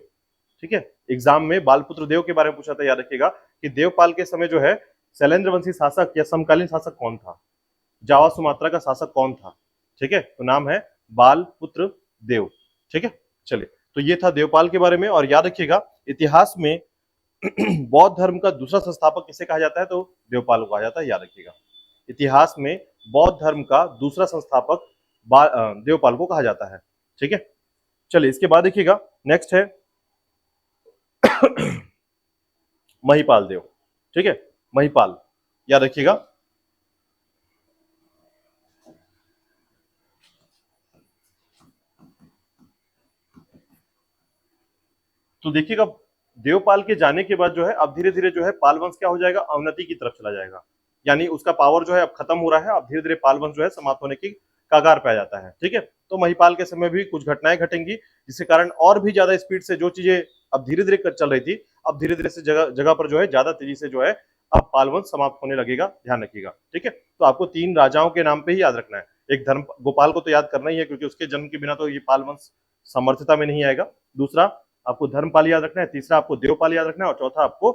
ठीक है, एग्जाम में बालपुत्र देव के बारे में पूछा था, याद रखिएगा, कि देवपाल के समय जो है शैलेंद्र वंशी शासक या समकालीन शासक कौन था, जावा सुमात्रा का शासक कौन था। ठीक है, तो नाम है बालपुत्र देव। ठीक है, चलिए, तो ये था देवपाल के बारे में। और याद रखिएगा, इतिहास में बौद्ध धर्म का दूसरा संस्थापक किसे कहा जाता है? तो देवपाल को कहा जाता है, याद रखिएगा। इतिहास में बौद्ध धर्म का दूसरा संस्थापक देवपाल को कहा जाता है। ठीक है, चलिए, इसके बाद देखिएगा, नेक्स्ट है महिपाल देव। ठीक है, महिपाल, याद रखिएगा। तो देखिएगा, देवपाल के जाने के बाद जो है अब धीरे धीरे जो है पाल वंश क्या हो जाएगा? अवनति की तरफ चला जाएगा। यानी उसका पावर जो है अब खत्म हो रहा है, अब धीरे धीरे पाल वंश जो है समाप्त होने की कगार पे आ जाता है। ठीक है, तो महिपाल के समय भी कुछ घटनाएं घटेंगी, जिसके कारण और भी ज्यादा स्पीड से जो चीजें अब धीरे धीरे चल रही थी, अब धीरे धीरे से जगह जगह पर जो है ज्यादा तेजी से जो है अब पाल वंश समाप्त होने लगेगा। ध्यान रखिएगा। ठीक है, तो आपको 3 राजाओं के नाम पे ही याद रखना है। एक धर्म गोपाल को तो याद करना ही है, क्योंकि उसके जन्म के बिना तो ये पाल वंश समर्थता में नहीं आएगा। दूसरा आपको धर्मपाल याद रखना है, तीसरा आपको देवपाल याद रखना है, और चौथा आपको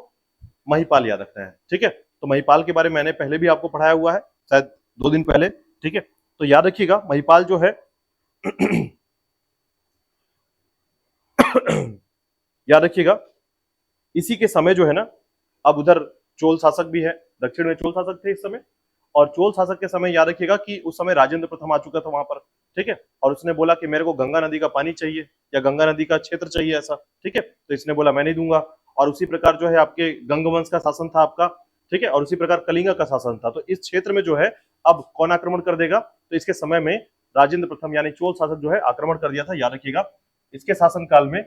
महिपाल याद रखना है। ठीक है, तो महिपाल के बारे में मैंने पहले भी आपको पढ़ाया हुआ है, शायद 2 दिन पहले। ठीक है, तो याद रखिएगा, महिपाल जो है याद रखिएगा, इसी के समय जो है ना, अब उधर चोल शासक भी है, दक्षिण में चोल शासक थे इस समय। और चोल शासक के समय याद रखिएगा कि उस समय राजेंद्र प्रथम आ चुका था वहां पर। ठीक है, और उसने बोला कि मेरे को गंगा नदी का पानी चाहिए या गंगा नदी का क्षेत्र चाहिए ऐसा। ठीक है, तो इसने बोला मैं नहीं दूंगा। और उसी प्रकार जो है आपके गंगवंश का शासन था आपका। ठीक है, और उसी प्रकार कलिंगा का शासन था। तो इस क्षेत्र में जो है अब कौन आक्रमण कर देगा? तो इसके समय में राजेंद्र प्रथम यानी चोल शासक जो है आक्रमण कर दिया था, याद रखिएगा। इसके शासन काल में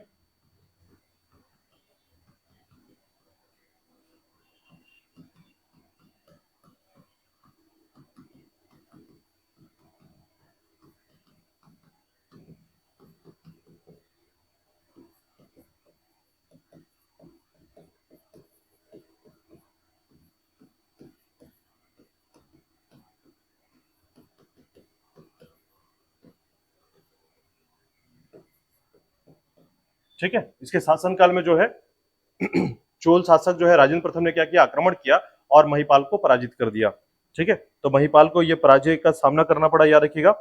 ठीक है, इसके शासन काल में जो है चोल शासक जो है राजेंद्र प्रथम ने क्या किया? आक्रमण किया और महिपाल को पराजित कर दिया। ठीक है, तो महिपाल को यह पराजय का सामना करना पड़ा, याद रखिएगा।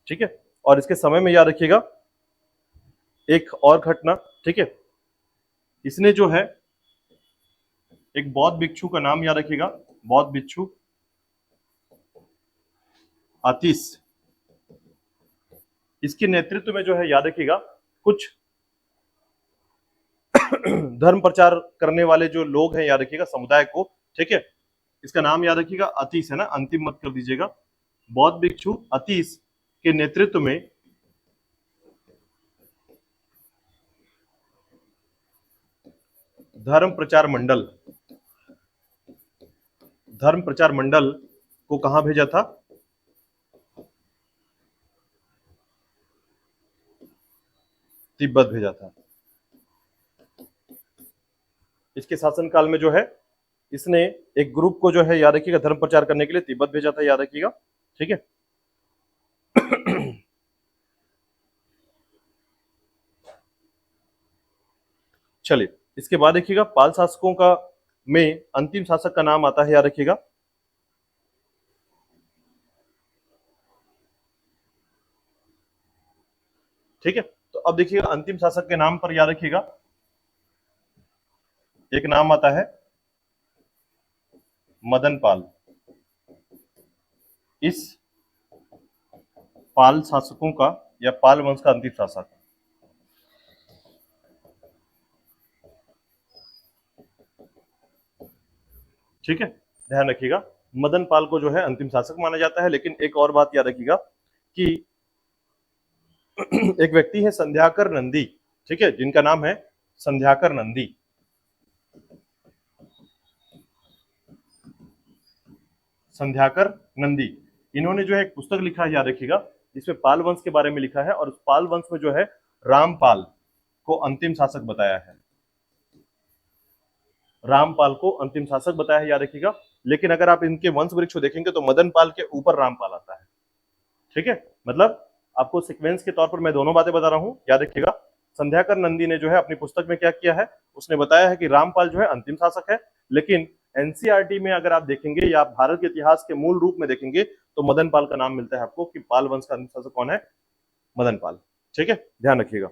ठीक है, और इसके समय में याद रखिएगा एक और घटना। ठीक है, इसने जो है एक बौद्ध भिक्षु का नाम याद रखिएगा, बौद्ध भिक्षु आतिश। इसके नेतृत्व में जो है याद रखिएगा कुछ धर्म प्रचार करने वाले जो लोग हैं, याद रखिएगा, समुदाय को। ठीक है, इसका नाम याद रखिएगा, अतीश है ना, अंतिम मत कर दीजिएगा। बौद्ध भिक्षु अतीश के नेतृत्व में धर्म प्रचार मंडल को कहां भेजा था? तिब्बत भेजा था। इसके शासनकाल में जो है इसने एक ग्रुप को जो है याद रखिएगा धर्म प्रचार करने के लिए तिब्बत भेजा था, याद रखिएगा, ठीक है। चलिए इसके बाद देखिएगा पाल शासकों का में अंतिम शासक का नाम आता है, याद रखिएगा, ठीक है। तो अब देखिएगा अंतिम शासक के नाम पर याद रखिएगा एक नाम आता है मदन पाल। इस पाल शासकों का या पाल वंश का अंतिम शासक, ठीक है, ध्यान रखिएगा मदन पाल को जो है अंतिम शासक माना जाता है। लेकिन एक और बात याद रखिएगा कि एक व्यक्ति है संध्याकर नंदी, ठीक है, जिनका नाम है संध्याकर नंदी। संध्याकर नंदी, इन्होंने जो है एक पुस्तक लिखा है, याद रखिएगा, जिसमें पाल वंश के बारे में लिखा है और उस पाल वंश में जो है रामपाल को अंतिम शासक बताया है। रामपाल को अंतिम शासक बताया है, याद रखिएगा। लेकिन अगर आप इनके वंश वृक्ष को देखेंगे तो मदन पाल के ऊपर रामपाल आता है, ठीक है। मतलब आपको सीक्वेंस के तौर पर मैं दोनों बातें बता रहा हूं, याद रखिएगा। संध्याकर नंदी ने जो है अपनी पुस्तक में क्या किया है, उसने बताया है कि रामपाल जो है अंतिम शासक है। लेकिन एनसीईआरटी में अगर आप देखेंगे या आप भारत के इतिहास के मूल रूप में देखेंगे तो मदन पाल का नाम मिलता है आपको कि पाल वंश का अंतिम शासक कौन है, मदन पाल, ठीक है, ध्यान रखिएगा।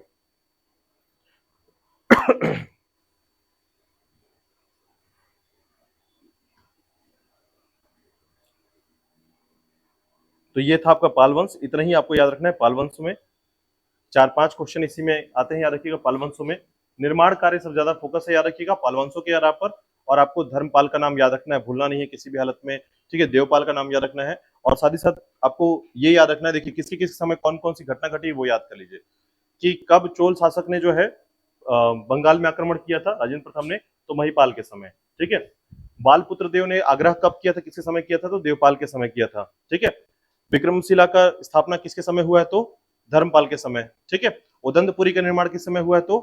तो ये था आपका पाल वंश, इतना ही आपको याद रखना है। पाल वंश में 4-5 क्वेश्चन इसी में आते हैं, याद रखिएगा। पाल वंशों में निर्माण कार्य सबसे ज्यादा फोकस है, याद रखिएगा, पाल वंशों के आधार पर। और आपको धर्मपाल का नाम याद रखना है, भूलना नहीं है किसी भी हालत में, ठीक है। देवपाल का नाम याद रखना है और साथ ही साथ आपको ये याद रखना है, देखिए किसी किस समय कौन कौन सी घटना घटी वो याद कर लीजिए कि कब चोल शासक ने जो है बंगाल में आक्रमण किया था राजेंद्र प्रथम ने, तो महिपाल के समय, ठीक है। बालपुत्र देव ने आग्रह कब किया था, किसके समय किया था, तो देवपाल के समय किया था, ठीक है। विक्रमशिला का स्थापना किसके समय हुआ है, तो धर्मपाल के समय, ठीक है। उदंतपुरी का निर्माण किस समय हुआ है, तो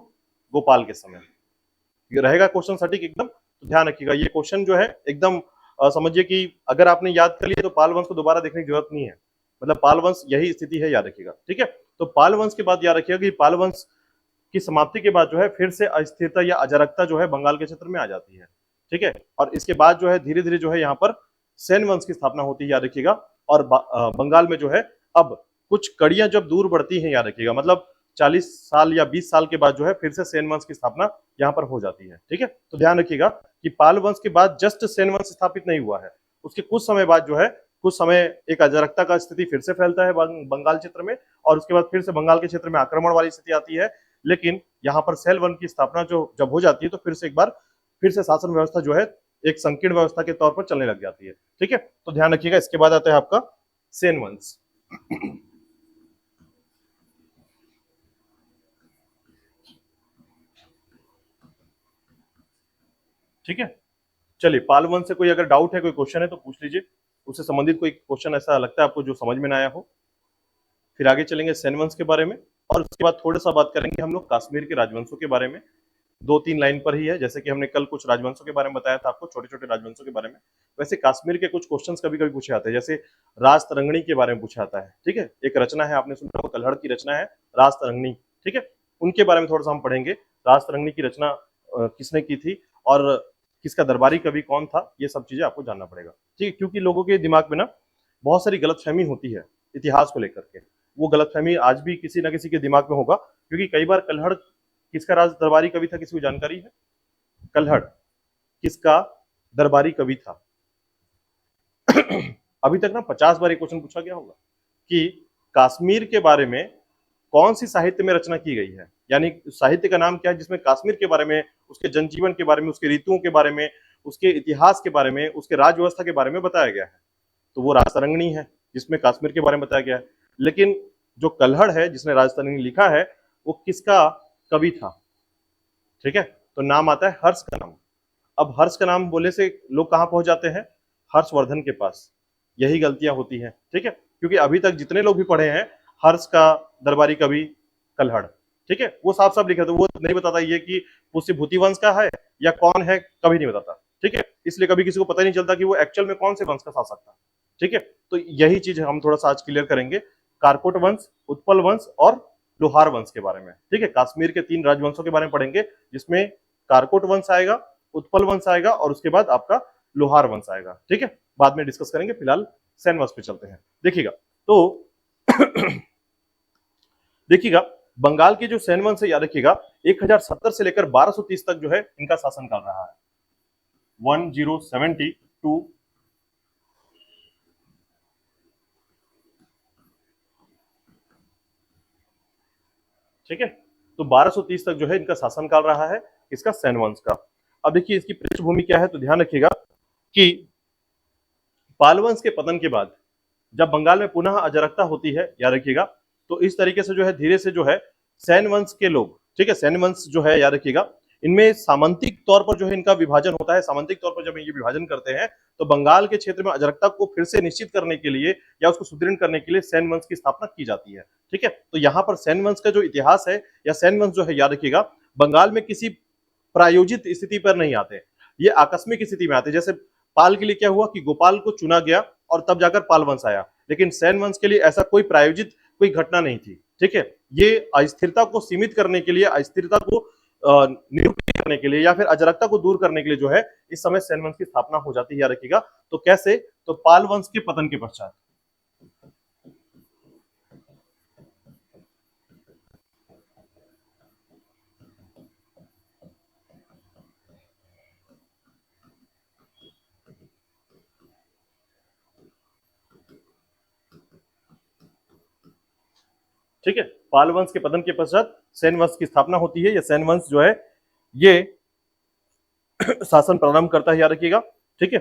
गोपाल के समय। ये रहेगा क्वेश्चन सटीक एकदम, तो ध्यान रखिएगा। ये क्वेश्चन जो है एकदम समझिए कि अगर आपने याद कर लिया तो पाल वंश को दोबारा देखने की जरूरत नहीं है, मतलब पाल वंश यही स्थिति है, याद रखिएगा, ठीक है। तो पाल वंश के बाद याद रखिएगा कि पाल वंश की समाप्ति के बाद जो है फिर से अस्थिरता या अराजकता जो है बंगाल के क्षेत्र में आ जाती है, ठीक है। और इसके बाद जो है धीरे धीरे जो है यहाँ पर सेन वंश की स्थापना होती है, याद रखिएगा। और बंगाल में जो है अब कुछ कड़ियां जब दूर बढ़ती हैं, याद रखिएगा, मतलब 40 साल या 20 साल के बाद जो है फिर से सेन वंश की स्थापना यहाँ पर हो जाती है, ठीक है। तो ध्यान रखिएगा कि पाल वंश के बाद जस्ट सेन वंश स्थापित नहीं हुआ है, उसके कुछ समय बाद जो है कुछ समय एक अराजकता का स्थिति फिर से फैलता है बंगाल क्षेत्र में, और उसके बाद फिर से बंगाल के क्षेत्र में आक्रमण वाली स्थिति आती है। लेकिन यहाँ पर सेल वन की स्थापना जो जब हो जाती है तो फिर से एक बार फिर से शासन व्यवस्था जो है एक संकीर्ण व्यवस्था के तौर पर चलने लग जाती है, ठीक है। तो ध्यान रखिएगा। इसके बाद आता है आपका सेन वंश, ठीक है। चलिए पाल वंश से कोई अगर डाउट है, कोई क्वेश्चन है तो पूछ लीजिए, उससे संबंधित कोई क्वेश्चन ऐसा लगता है आपको जो समझ में ना आया हो। फिर आगे चलेंगे सेन वंश के बारे में और उसके बाद थोड़ा सा बात करेंगे हम लोग कश्मीर के राजवंशों के बारे में। 2-3 लाइन पर ही है, जैसे कि हमने कल कुछ राजवंशों के बारे में बताया था आपको, छोटे छोटे राजवंशों के बारे में। वैसे कश्मीर के कुछ क्वेश्चंस कभी कभी पूछे आते हैं, जैसे राज तरंगणी के बारे में पूछा आता है, ठीक है। एक रचना है, आपने सुना होगा, कल्हड़ की रचना है राज तरंगणी, ठीक है। उनके बारे में थोड़ा सा हम पढ़ेंगे, राज तरंगणी की रचना किसने की थी और किसका दरबारी कवि कौन था, ये सब चीजें आपको जानना पड़ेगा, ठीक है। क्योंकि लोगों के दिमाग में ना बहुत सारी गलतफहमी होती है इतिहास को लेकर के, वो गलतफहमी आज भी किसी ना किसी के दिमाग में होगा, क्योंकि कई बार कल्हड़ किसका राज दरबारी कवि था, किसी को जानकारी है? कल्हड़ किसका दरबारी कवि था? अभी तक ना 50 बार ये क्वेश्चन पूछा गया होगा कि कश्मीर के बारे में कौन सी साहित्य में रचना की गई है, यानी साहित्य का नाम क्या है जिसमें कश्मीर के बारे में, उसके जनजीवन के बारे में, उसके ऋतुओं के बारे में, उसके इतिहास के बारे में, उसके राज व्यवस्था के बारे में बताया गया है। तो वो राजतरंगिणी है जिसमें कश्मीर के बारे में बताया गया है। लेकिन जो कल्हड़ है जिसने राजतरंगिणी लिखा है वो किसका कवि था? ठीक है, तो नाम आता है हर्ष का नाम। अब हर्ष का नाम बोले से लोग कहाँ पहुंच जाते हैं? हर्षवर्धन के पास। यही गलतियां होती हैं, ठीक है, क्योंकि अभी तक जितने लोग भी पढ़े हैं हर्ष का दरबारी कवि कल्हड़, ठीक है, वो साफ साफ लिखा था, वो नहीं बताता ये कि पुष्य भूतिवंश का है या कौन है, कभी नहीं बताता, ठीक है, इसलिए कभी किसी को पता नहीं चलता कि वो एक्चुअल में कौन से वंश का शासक था, ठीक है। तो यही चीज हम थोड़ा सा आज क्लियर करेंगे, कारकोट वंश, उत्पल वंश और लोहार वंश के बारे में, ठीक है। कश्मीर के 3 राजवंशों के बारे में पढ़ेंगे, जिसमें कारकोट वंश आएगा, उत्पल वंश आएगा और उसके बाद आपका लोहार वंश आएगा, ठीक है, बाद में डिस्कस करेंगे। फिलहाल सैन वंश पे चलते हैं। देखिएगा तो देखिएगा बंगाल के जो सैन वंश है याद रखिएगा 1070 से लेकर 1230 तक जो है इनका शासनकाल रहा है। 1072 ठीक है, तो 1230 तक जो है इनका शासनकाल रहा है, इसका सैन वंश का। अब देखिए इसकी पृष्ठभूमि क्या है, तो ध्यान रखिएगा कि पाल वंश के पतन के बाद जब बंगाल में पुनः अराजकता होती है, याद रखिएगा, तो इस तरीके से जो है धीरे से जो है सैन वंश के लोग, ठीक है, सैन वंश जो है याद रखिएगा इनमें सामंतिक तौर पर जो है इनका विभाजन होता है। सामंतिक तौर पर जब ये विभाजन करते हैं तो बंगाल के क्षेत्र में अराजकता को फिर से निश्चित करने के लिए या उसको सुदृढ़ करने के लिए सैन वंश की स्थापना की जाती है, ठीक है। तो यहाँ पर सैन वंश का जो इतिहास है या सैन वंश जो है याद रखिएगा बंगाल में किसी प्रायोजित स्थिति पर नहीं आते, ये आकस्मिक स्थिति में आते। जैसे पाल के लिए क्या हुआ कि गोपाल को चुना गया और तब जाकर पाल वंश आया, लेकिन सैन वंश के लिए ऐसा कोई प्रायोजित कोई घटना नहीं थी, ठीक है। ये अस्थिरता को सीमित करने के लिए, अस्थिरता को निरूपित करने के लिए या फिर अराजकता को दूर करने के लिए जो है इस समय सैन वंश की स्थापना हो जाती है, याद रखिएगा। तो कैसे? तो पाल वंश के पतन के पश्चात। ठीक है, पाल वंश के पतन के पश्चात सैन वंश की स्थापना होती है, या सैन वंश जो है ये शासन प्रारंभ करता है, याद रखिएगा, ठीक है।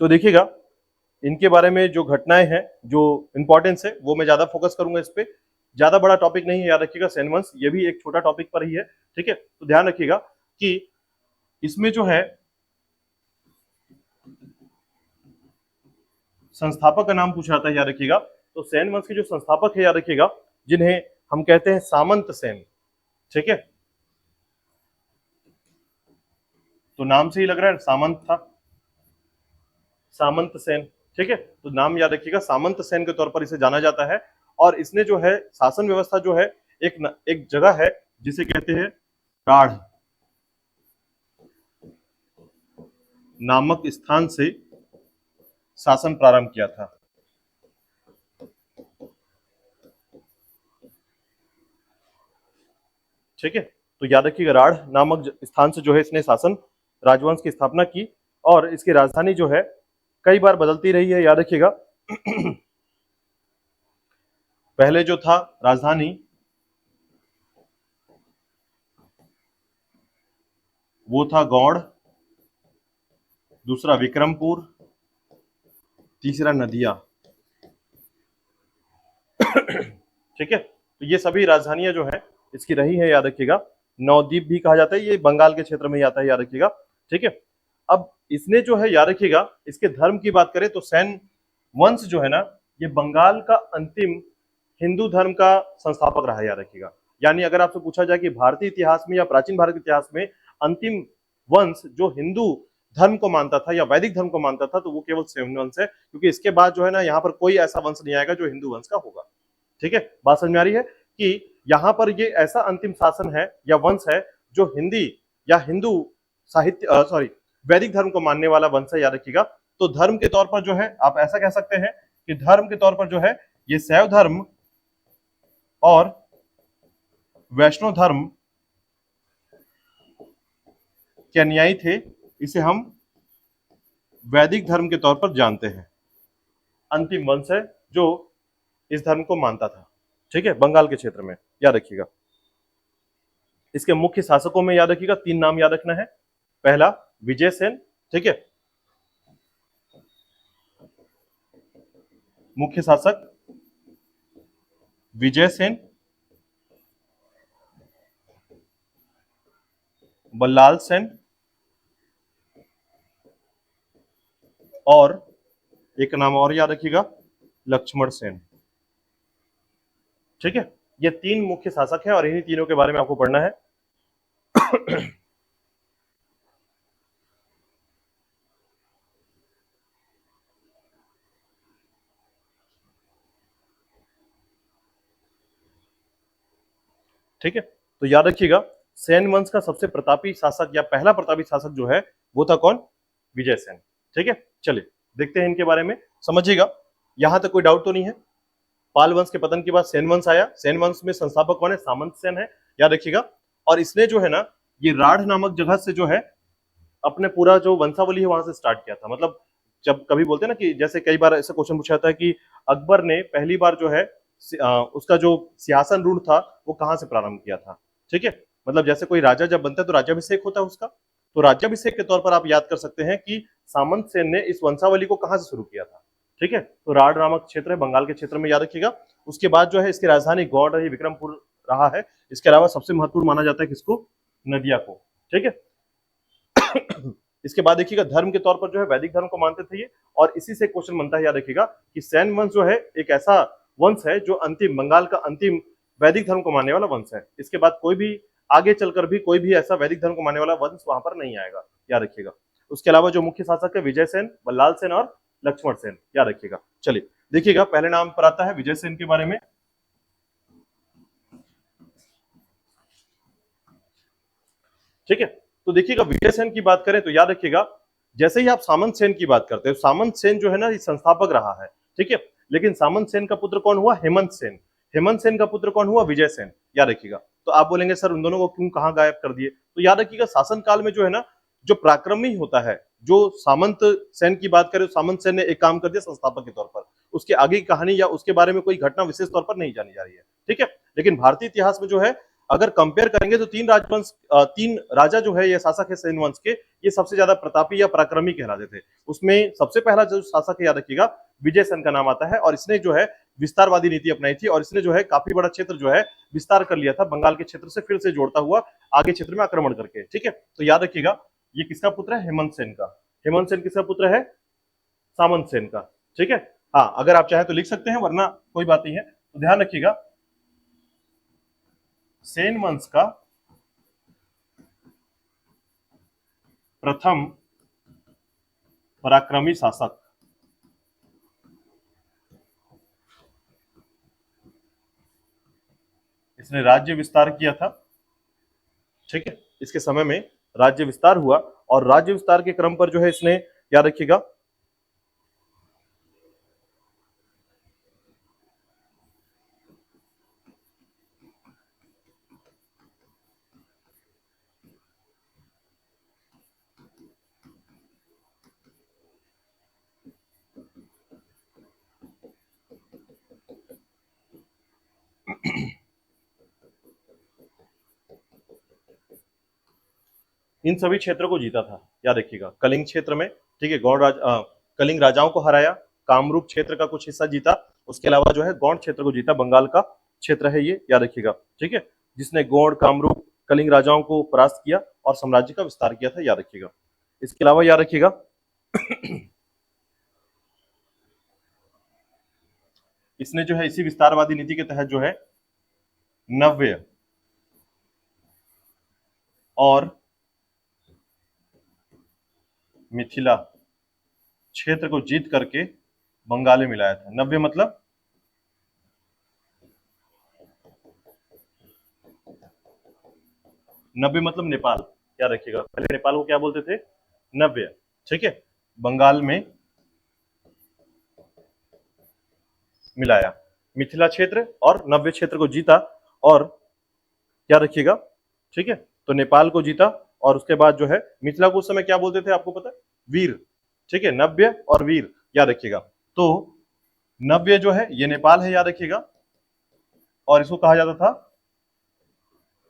तो देखिएगा इनके बारे में जो घटनाएं हैं, जो इंपॉर्टेंस है, वो मैं ज्यादा फोकस करूंगा इस पे। ज्यादा बड़ा टॉपिक नहीं है, याद रखिएगा सैन वंश, ये भी एक छोटा टॉपिक पर ही है, ठीक है। तो ध्यान रखिएगा कि इसमें जो है संस्थापक का नाम पूछा जाता है, याद रखिएगा। तो सैन वंश के जो संस्थापक है, याद रखिएगा, जिन्हें हम कहते हैं सामंत सेन, ठीक है। तो नाम से ही लग रहा है सामंत था, सामंत सेन, ठीक है। तो नाम याद रखिएगा, सामंत सेन के तौर पर इसे जाना जाता है। और इसने जो है शासन व्यवस्था जो है एक जगह है जिसे कहते हैं राढ़ नामक स्थान से शासन प्रारंभ किया था, ठीक है। तो याद रखिएगा राढ़ नामक स्थान से जो है इसने शासन राजवंश की स्थापना की, और इसकी राजधानी जो है कई बार बदलती रही है, याद रखिएगा। पहले जो था राजधानी वो था गौड़, दूसरा विक्रमपुर, तीसरा नदिया, ठीक है। तो ये सभी राजधानियां जो है इसकी रही है, याद रखिएगा। नवद्वीप भी कहा जाता है, ये बंगाल के क्षेत्र में ही आता है, याद रखिएगा, ठीक है। अब इसने जो है याद रखिएगा इसके धर्म की बात करें तो सैन वंश जो है ना ये बंगाल का अंतिम हिंदू धर्म का संस्थापक रहा है, याद रखिएगा। यानी अगर आपसे पूछा जाए कि भारतीय इतिहास में या प्राचीन भारत के इतिहास में अंतिम वंश जो हिंदू धर्म को मानता था या वैदिक धर्म को मानता था तो वो केवल सैन वंश है, क्योंकि इसके बाद जो है ना यहाँ पर कोई ऐसा वंश नहीं आएगा जो हिंदू वंश का होगा, ठीक है। बात समझ में आ रही है कि यहाँ पर ये ऐसा अंतिम शासन है या वंश है जो हिंदी या हिंदू साहित्य सॉरी वैदिक धर्म को मानने वाला वंश है, याद रखिएगा। तो धर्म के तौर पर जो है आप ऐसा कह सकते हैं कि धर्म के तौर पर जो है ये शैव धर्म और वैष्णव धर्म के अनुयायी थे, इसे हम वैदिक धर्म के तौर पर जानते हैं। अंतिम वंश है जो इस धर्म को मानता था, ठीक है, बंगाल के क्षेत्र में, याद रखिएगा। इसके मुख्य शासकों में याद रखिएगा 3 नाम याद रखना है। पहला विजय सेन, ठीक है, मुख्य शासक विजय सेन, बल्लाल सेन, और एक नाम और याद रखिएगा लक्ष्मण सेन। ठीक है, ये 3 मुख्य शासक हैं और इन्हीं तीनों के बारे में आपको पढ़ना है। ठीक है, तो याद रखिएगा सेन वंश का सबसे प्रतापी शासक या पहला प्रतापी शासक जो है वो था कौन? विजय सेन। ठीक है, चलिए देखते हैं इनके बारे में, समझिएगा। यहां तक कोई डाउट तो नहीं है। पाल वंश के पतन के बाद सेन वंश आया। सेन वंश में संस्थापक कौन है? सामंत सेन है, याद रखिएगा। और इसने जो है ना, ये राढ़ नामक जगह से जो है अपने पूरा जो वंशावली है वहां से स्टार्ट किया था। मतलब जब कभी बोलते हैं ना कि जैसे कई बार ऐसा क्वेश्चन पूछा जाता है कि अकबर ने पहली बार जो है उसका जो सिंहासन रूढ़ था वो कहाँ से प्रारंभ किया था। ठीक है, मतलब जैसे कोई राजा जब बनता है तो राज्याभिषेक होता है उसका, तो राज्याभिषेक के तौर पर आप याद कर सकते हैं कि सामंत सेन ने इस वंशावली को कहां से शुरू किया था। ठीक है, तो राढ़ नामक क्षेत्र है, बंगाल के क्षेत्र में, याद रखिएगा। उसके बाद जो है इसकी राजधानी गौड़ रही, विक्रमपुर रहा है। इसके अलावा सबसे महत्वपूर्ण माना जाता है किसको? नदिया को। ठीक है, इसके बाद देखिएगा धर्म के तौर पर जो है वैदिक धर्म को मानते थे ये, और इसी से क्वेश्चन बनता है, याद रखिएगा कि सैन वंश जो है एक ऐसा वंश है जो अंतिम बंगाल का अंतिम वैदिक धर्म को मानने वाला वंश है। इसके बाद कोई भी आगे चलकर भी कोई भी ऐसा वैदिक धर्म को मानने वाला वंश वहां पर नहीं आएगा, याद रखिएगा। उसके अलावा जो मुख्य शासक है विजय सेन, बल्लाल सेन और लक्ष्मण सेन, याद रखिएगा। चलिए देखिएगा, पहले नाम पर आता है विजय सेन के बारे में। ठीक है, तो देखिएगा विजय सेन की बात करें तो याद रखिएगा जैसे ही आप सामंत सेन की बात करते हो, सामंत सेन जो है ना संस्थापक रहा है। ठीक है, लेकिन सामंत सेन का पुत्र कौन हुआ? हेमंत सेन। हेमंत सेन का पुत्र कौन हुआ? विजय सेन, याद रखिएगा। तो आप बोलेंगे सर उन दोनों को क्यों कहां गायब कर दिए? तो याद रखिएगा शासन काल में जो है ना, जो पराक्रमी होता है, जो सामंत सेन की बात करें, सामंत सेन ने एक काम कर दिया संस्थापक के तौर पर, उसके आगे की कहानी या उसके बारे में कोई घटना विशेष तौर पर नहीं जानी जा रही है। ठीक है, लेकिन भारतीय इतिहास में जो है अगर कंपेयर करेंगे तो 3 राजवंश, 3 राजा जो है ये शासक है सेन वंश के, ये सबसे ज्यादा प्रतापी या पराक्रमी कहलाते थे। उसमें सबसे पहला जो शासक है, याद रखिएगा, विजय सेन का नाम आता है, और इसने जो है विस्तारवादी नीति अपनाई थी, और इसने जो है काफी बड़ा क्षेत्र जो है विस्तार कर लिया था, बंगाल के क्षेत्र से फिर से जोड़ता हुआ आगे क्षेत्र में आक्रमण करके। ठीक है, तो याद रखिएगा ये किसका पुत्र है? हेमंत सेन का। हेमंत सेन किसका पुत्र है? सामंत सेन का। ठीक है, हाँ अगर आप चाहें तो लिख सकते हैं, वरना कोई बात नहीं है। तो ध्यान रखिएगा सेन वंश का प्रथम पराक्रमी शासक, इसने राज्य विस्तार किया था। ठीक है, इसके समय में राज्य विस्तार हुआ, और राज्य विस्तार के क्रम पर जो है इसने, याद रखिएगा, इन सभी क्षेत्रों को जीता था, याद रखिएगा। कलिंग क्षेत्र में, ठीक है, कलिंग राजाओं को हराया, कामरूप क्षेत्र का कुछ हिस्सा जीता, उसके अलावा जो है गौड़ क्षेत्र को जीता, बंगाल का क्षेत्र है ये, याद रखिएगा। ठीक है, जिसने गौड़, कामरूप, कलिंग राजाओं को परास्त किया और साम्राज्य का विस्तार किया था, याद रखिएगा। इसके अलावा याद रखिएगा इसने जो है इसी विस्तारवादी नीति के तहत जो है नव्य और मिथिला क्षेत्र को जीत करके बंगाल में मिलाया था। नव्य मतलब नेपाल, याद रखिएगा। पहले नेपाल को क्या बोलते थे? नव्य। ठीक है, बंगाल में मिलाया, मिथिला क्षेत्र और नव्य क्षेत्र को जीता, और क्या रखिएगा, ठीक है, तो नेपाल को जीता, और उसके बाद जो है मिथिला को उस समय क्या बोलते थे आपको पता है? वीर। ठीक है, नव्य और वीर, याद रखिएगा। तो नव्य जो है ये नेपाल है, याद रखिएगा, और इसको कहा जाता था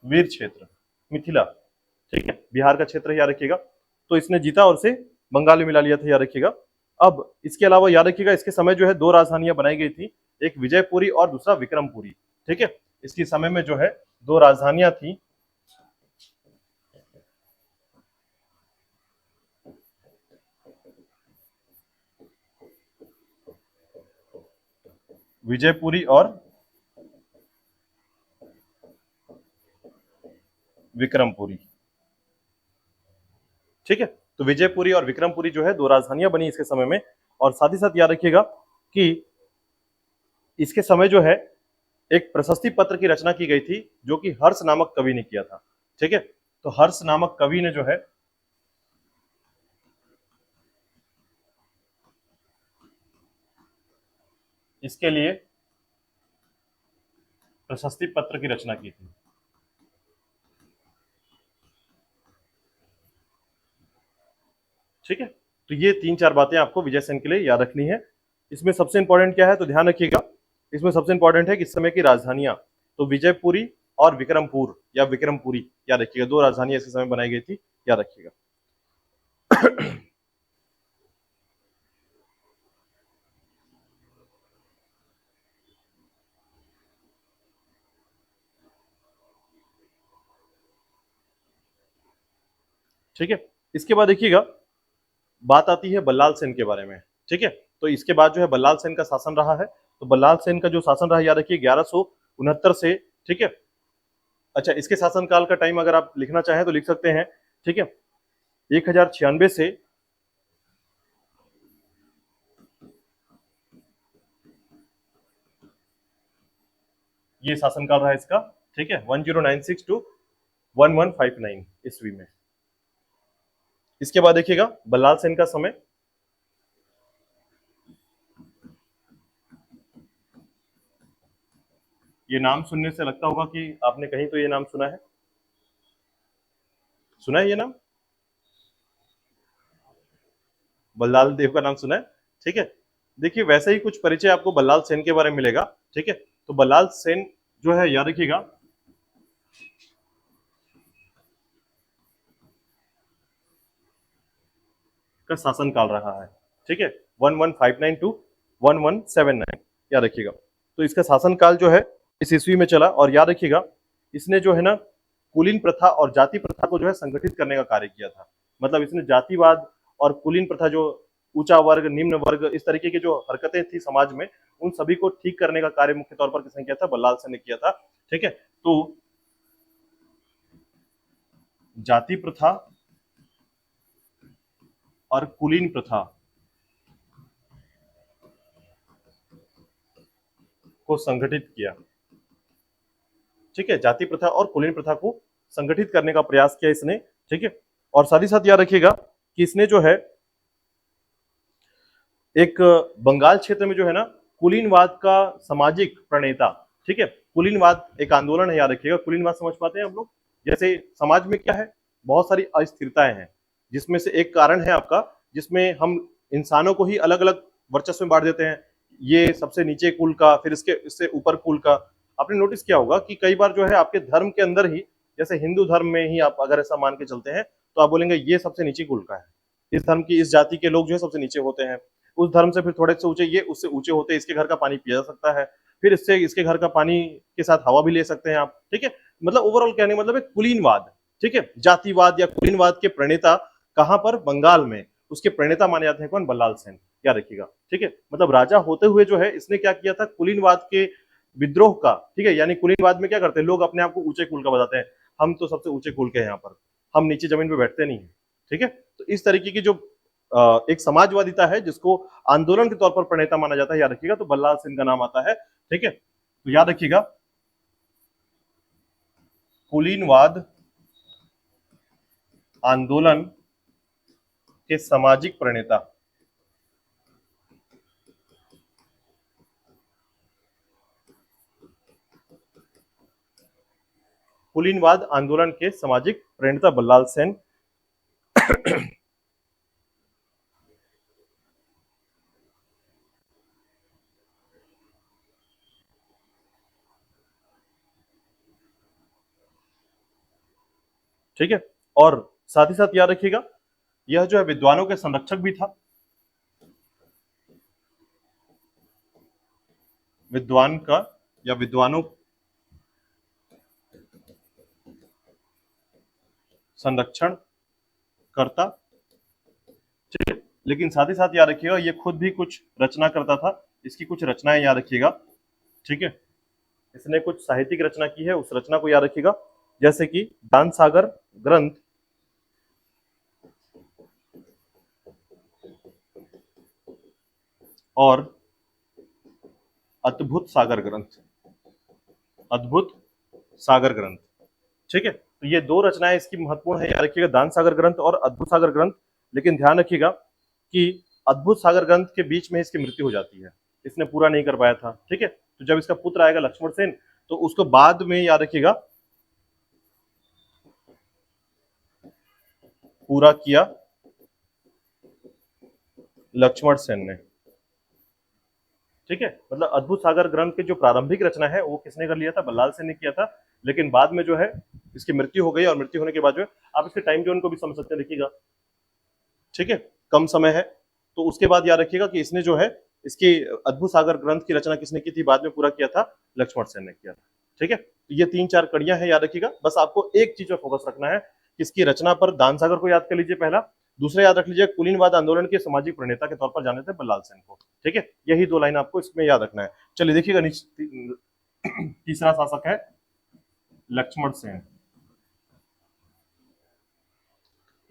वीर क्षेत्र। मिथिला, ठीक है, बिहार का क्षेत्र है, याद रखिएगा। तो इसने जीता और इसे बंगाल में मिला लिया था, याद रखिएगा। अब इसके अलावा याद रखिएगा, इसके समय जो है दो राजधानियां बनाई गई थी, एक विजयपुरी और दूसरा विक्रमपुरी, ठीक है। इसके समय में जो है दो राजधानियां थी, विजयपुरी और विक्रमपुरी, ठीक है। तो विजयपुरी और विक्रमपुरी जो है दो राजधानियां बनी इसके समय में। और साथ ही साथ याद रखिएगा कि इसके समय जो है एक प्रशस्ति पत्र की रचना की गई थी, जो कि हर्ष नामक कवि ने किया था, ठीक है। तो हर्ष नामक कवि ने जो है इसके लिए प्रशस्ति पत्र की रचना की थी, ठीक है। तो ये तीन चार बातें आपको विजय सेन के लिए याद रखनी है। इसमें सबसे इंपॉर्टेंट क्या है, तो ध्यान रखिएगा, इसमें सबसे इंपॉर्टेंट है कि इस समय की राजधानियां, तो विजयपुरी और विक्रमपुर या विक्रमपुरी, याद रखिएगा, दो राजधानियां इस समय बनाई गई थी, याद रखिएगा। ठीक है। इसके बाद देखिएगा, बात आती है बल्लाल सेन के बारे में, ठीक है। तो इसके बाद जो है बल्लाल सेन का शासन रहा है। तो बल्लाल सेन का जो शासन रहा, याद रखिए 1169 से, ठीक है। अच्छा, इसके शासनकाल का टाइम अगर आप लिखना चाहें तो लिख सकते हैं, ठीक है। 1096 से ये शासनकाल रहा इसका, ठीक है, 1096 टू 1159 ईस्वी में। इसके बाद देखिएगा बल्लाल सेन का समय, ये नाम सुनने से लगता होगा कि आपने कहीं तो ये नाम सुना है, सुना है ये नाम, बल्लाल देव का नाम सुना है, ठीक है। देखिए वैसे ही कुछ परिचय आपको बल्लाल सेन के बारे में मिलेगा, ठीक है। तो बल्लाल सेन जो है, याद रखिएगा, का शासनकाल रहा है, ठीक है, 1159 टू 1179, याद रखिएगा। तो इसका शासनकाल जो है इस ईस्वी में चला। और याद रखिएगा, इसने जो है ना कुलीन प्रथा और जाति प्रथा को जो है संगठित करने का कार्य किया था। मतलब इसने जातिवाद और कुलीन प्रथा, जो ऊंचा वर्ग निम्न वर्ग, इस तरीके की जो हरकतें थी समाज में, उन सभी को ठीक करने का कार्य मुख्य तौर पर किसने किया था, बल्लाल सेन ने किया था, ठीक है। तो जाति प्रथा और कुलीन प्रथा को संगठित किया, ठीक है। जाति प्रथा और कुलीन प्रथा को संगठित करने का प्रयास किया इसने, ठीक है। और साथ ही साथ याद रखिएगा कि इसने जो है एक बंगाल क्षेत्र में जो है ना कुलीनवाद का सामाजिक प्रणेता, ठीक है। कुलीनवाद एक आंदोलन है, याद रखिएगा। कुलीनवाद समझ पाते हैं हम लोग, जैसे समाज में क्या है, बहुत सारी अस्थिरताएं हैं, जिसमें से एक कारण है आपका, जिसमें हम इंसानों को ही अलग अलग वर्चस्व में बांट देते हैं, ये सबसे नीचे कुल का, फिर इसके इससे ऊपर कुल का। आपने नोटिस किया होगा कि कई बार जो है आपके धर्म के अंदर ही, जैसे हिंदू धर्म में ही आप अगर ऐसा मान के चलते हैं, तो आप बोलेंगे ये सबसे नीचे कुल का है, इस धर्म की इस जाति के लोग जो है सबसे नीचे होते हैं। उस धर्म से फिर थोड़े से ऊंचे ये उससे ऊंचे होते हैं, इसके घर का पानी पिया जा सकता है, फिर इससे इसके घर का पानी के साथ हवा भी ले सकते हैं आप, ठीक है। मतलब ओवरऑल कहने का मतलब है कुलीनवाद, ठीक है। जातिवाद या कुलीनवाद के प्रणेता कहां पर, बंगाल में। उसके प्रणेता माने जाते हैं कौन, बल्लाल सेन, याद रखिएगा, ठीक है। मतलब राजा होते हुए जो है इसने क्या किया था, कुलीनवाद के विद्रोह का, ठीक है। यानी कुलीनवाद में क्या करते हैं लोग, अपने आप को ऊंचे कुल का बताते हैं, हम तो सबसे ऊंचे कुल के हैं यहाँ पर, हम नीचे जमीन पे बैठते नहीं है, ठीक है। तो इस तरीके की जो एक समाजवादिता है, जिसको आंदोलन के तौर पर प्रणेता माना जाता है, याद रखिएगा, तो बल्लाल सेन का नाम आता है, ठीक है। तो याद रखिएगा, कुलीनवाद आंदोलन के सामाजिक प्रणेता, कुलीनवाद आंदोलन के सामाजिक प्रणेता बल्लाल सेन। ठीक है। और साथ ही साथ याद रखिएगा यह जो है विद्वानों के संरक्षक भी था। विद्वान का या विद्वानों संरक्षण करता, ठीक है। लेकिन साथ ही साथ याद रखिएगा ये खुद भी कुछ रचना करता था, इसकी कुछ रचनाएं याद रखिएगा, ठीक है। इसने कुछ साहित्यिक रचना की है, उस रचना को याद रखिएगा, जैसे कि दान सागर ग्रंथ और अद्भुत सागर ग्रंथ, अद्भुत सागर ग्रंथ, ठीक है। तो ये दो रचनाएं इसकी महत्वपूर्ण है, याद रखिएगा, दान सागर ग्रंथ और अद्भुत सागर ग्रंथ। लेकिन ध्यान रखिएगा कि अद्भुत सागर ग्रंथ के बीच में इसकी मृत्यु हो जाती है, इसने पूरा नहीं कर पाया था, ठीक है। तो जब इसका पुत्र आएगा लक्ष्मण सेन, तो उसको बाद में याद रखिएगा पूरा किया लक्ष्मण सेन ने, ठीक है। मतलब अद्भुत सागर ग्रंथ की जो प्रारंभिक रचना है वो किसने कर लिया था, बल्लाल सेन ने किया था। लेकिन बाद में जो है इसकी मृत्यु हो गई, और मृत्यु होने के बाद जो है आप इसके टाइम जोन को भी समझ सकते हैं, देखिएगा, ठीक है, कम समय है। तो उसके बाद याद रखिएगा कि इसने जो है इसकी अद्भुत सागर ग्रंथ की रचना किसने की थी, बाद में पूरा किया था लक्ष्मण सेन ने किया था, ठीक है। तो ये 3-4 कड़ियां हैं, याद रखिएगा। बस आपको एक चीज पर फोकस रखना है, इसकी रचना पर दान सागर को याद कर लीजिए पहला, दूसरा याद रख लीजिए कुलीनवाद आंदोलन के सामाजिक प्रणेता के तौर पर जाने थे बल्लाल सेन को, ठीक है। यही 2 लाइन आपको इसमें याद रखना है। चलिए देखिएगा तीसरा शासक है लक्ष्मण सेन,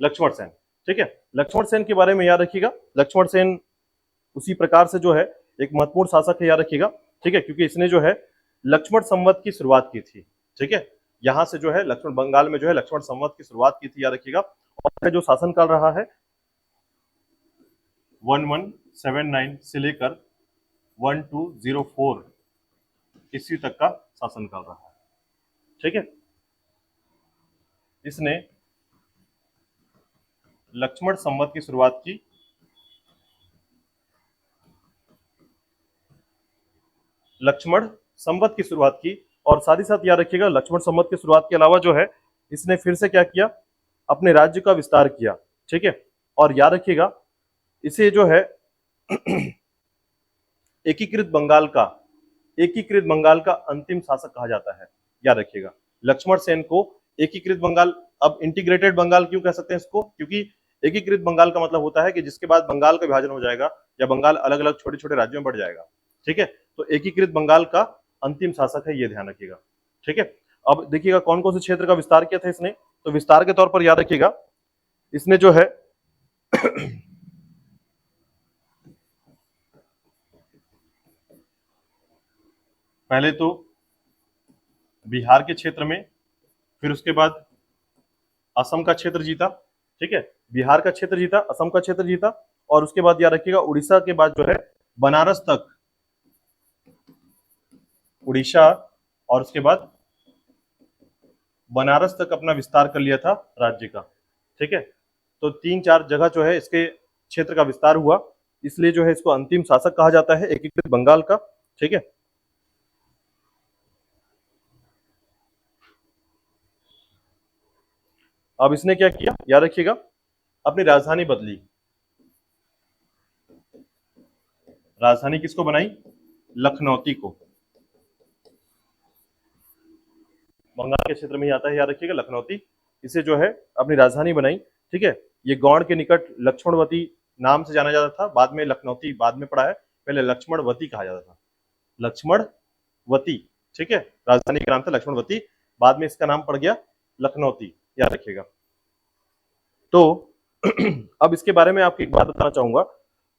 लक्ष्मण सेन, ठीक है। लक्ष्मण सेन के बारे में याद रखिएगा, लक्ष्मण सेन उसी प्रकार से जो है एक महत्वपूर्ण शासक है, याद रखिएगा, ठीक है, क्योंकि इसने जो है लक्ष्मण संवत की शुरुआत की थी, ठीक है। यहां से जो है लक्ष्मण बंगाल में जो है लक्ष्मण संवत की शुरुआत की थी, याद रखिएगा। और जो शासनकाल रहा है 1179 से लेकर 1204 ईस्वी तक का शासनकाल रहा है, ठीक है। इसने लक्ष्मण संवत की शुरुआत की, लक्ष्मण संवत की शुरुआत की, और साथ ही साथ याद रखिएगा लक्ष्मण संवत की शुरुआत के अलावा जो है इसने फिर से क्या किया, अपने राज्य का विस्तार किया, ठीक है। और याद रखिएगा इसे जो है एकीकृत बंगाल का, एकीकृत बंगाल का अंतिम शासक कहा जाता है, याद रखिएगा। लक्ष्मण सेन को एकीकृत बंगाल, अब इंटीग्रेटेड बंगाल क्यों कह सकते हैं इसको, क्योंकि एकीकृत बंगाल का मतलब होता है कि जिसके बाद बंगाल का विभाजन हो जाएगा या बंगाल अलग अलग छोटे छोटे राज्यों में बढ़ जाएगा, ठीक है। तो एकीकृत बंगाल का अंतिम शासक है, ये ध्यान रखिएगा, ठीक है। अब देखिएगा कौन कौन से क्षेत्र का विस्तार किया था इसने, तो विस्तार के तौर पर याद रखिएगा इसने जो है पहले तो बिहार के क्षेत्र में, फिर उसके बाद असम का क्षेत्र जीता, ठीक है, बिहार का क्षेत्र जीता, असम का क्षेत्र जीता, और उसके बाद याद रखिएगा उड़ीसा के बाद जो है बनारस तक, उड़ीसा और उसके बाद बनारस तक अपना विस्तार कर लिया था राज्य का, ठीक है। तो 3-4 जगह जो है इसके क्षेत्र का विस्तार हुआ, इसलिए जो है इसको अंतिम शासक कहा जाता है एकीकृत बंगाल का, ठीक है। अब इसने क्या किया, याद रखिएगा, अपनी राजधानी बदली, राजधानी किसको बनाई, लखनौती को, बंगाल के क्षेत्र में ही आता है, याद रखिएगा लखनौती, इसे जो है अपनी राजधानी बनाई, ठीक है। ये गौड़ के निकट लक्ष्मणवती नाम से जाना जाता था, बाद में लखनौती बाद में पड़ा है, पहले लक्ष्मणवती कहा जाता था, लक्ष्मणवती, ठीक है, राजधानी का नाम था लक्ष्मणवती, बाद में इसका नाम पड़ गया लखनौती, याद रखिएगा। तो अब इसके बारे में आपको एक बात बताना चाहूंगा,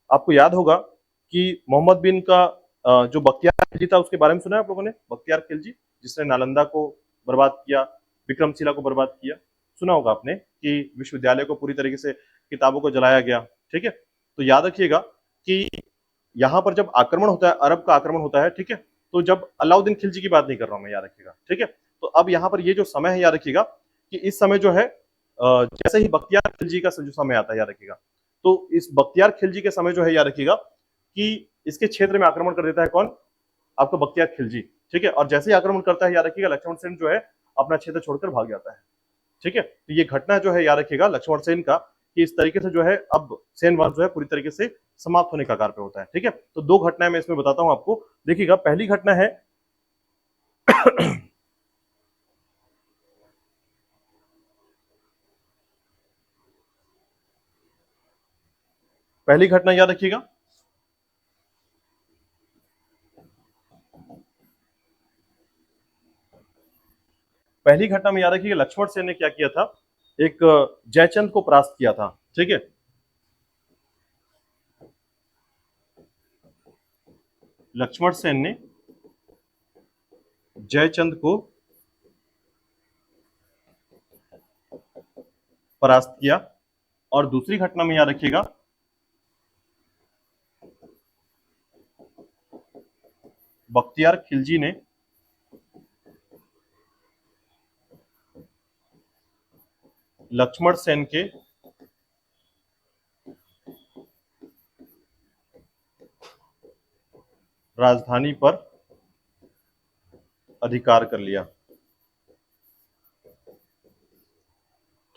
आपको याद होगा कि मोहम्मद बिन का जो बख्तियार खिलजी था उसके बारे में सुना है आप लोगों ने, बख्तियार खिलजी जिसने नालंदा को बर्बाद किया, विक्रमशिला को बर्बाद किया, सुना होगा आपने कि विश्वविद्यालय को पूरी तरीके से किताबों को जलाया गया, ठीक है। तो याद रखिएगा कि यहाँ पर जब आक्रमण होता है, अरब का आक्रमण होता है, ठीक है, तो जब अलाउद्दीन खिलजी की बात नहीं कर रहा हूं मैं, याद रखिएगा, ठीक है। तो अब यहाँ पर ये जो समय है, याद रखिएगा कि इस समय जो है जैसे ही बख्तियार खिलजी का जो समय आता है, याद रखिएगा, तो इस बख्तियार खिलजी के समय जो है, याद रखिएगा कि इसके क्षेत्र में आक्रमण कर देता है कौन, आपका बख्तियार खिलजी, ठीक है। और जैसे ही आक्रमण करता है, याद रखिएगा लक्ष्मण सेन जो है अपना क्षेत्र छोड़कर भाग जाता है, ठीक है, तो ये घटना जो है याद रखिएगा लक्ष्मण सेन का, कि इस तरीके से जो है अब सेन वंश जो है पूरी तरीके से समाप्त होने का कगार पे होता है। ठीक है, तो दो घटनाएं मैं इसमें बताता हूं आपको। देखिएगा, पहली घटना है पहली घटना याद रखिएगा, पहली घटना में याद रखिएगा लक्ष्मण सेन ने क्या किया था, एक जयचंद को परास्त किया था। ठीक है, लक्ष्मण सेन ने जयचंद को परास्त किया। और दूसरी घटना में याद रखिएगा बख्तियार खिलजी ने लक्ष्मण सेन के राजधानी पर अधिकार कर लिया।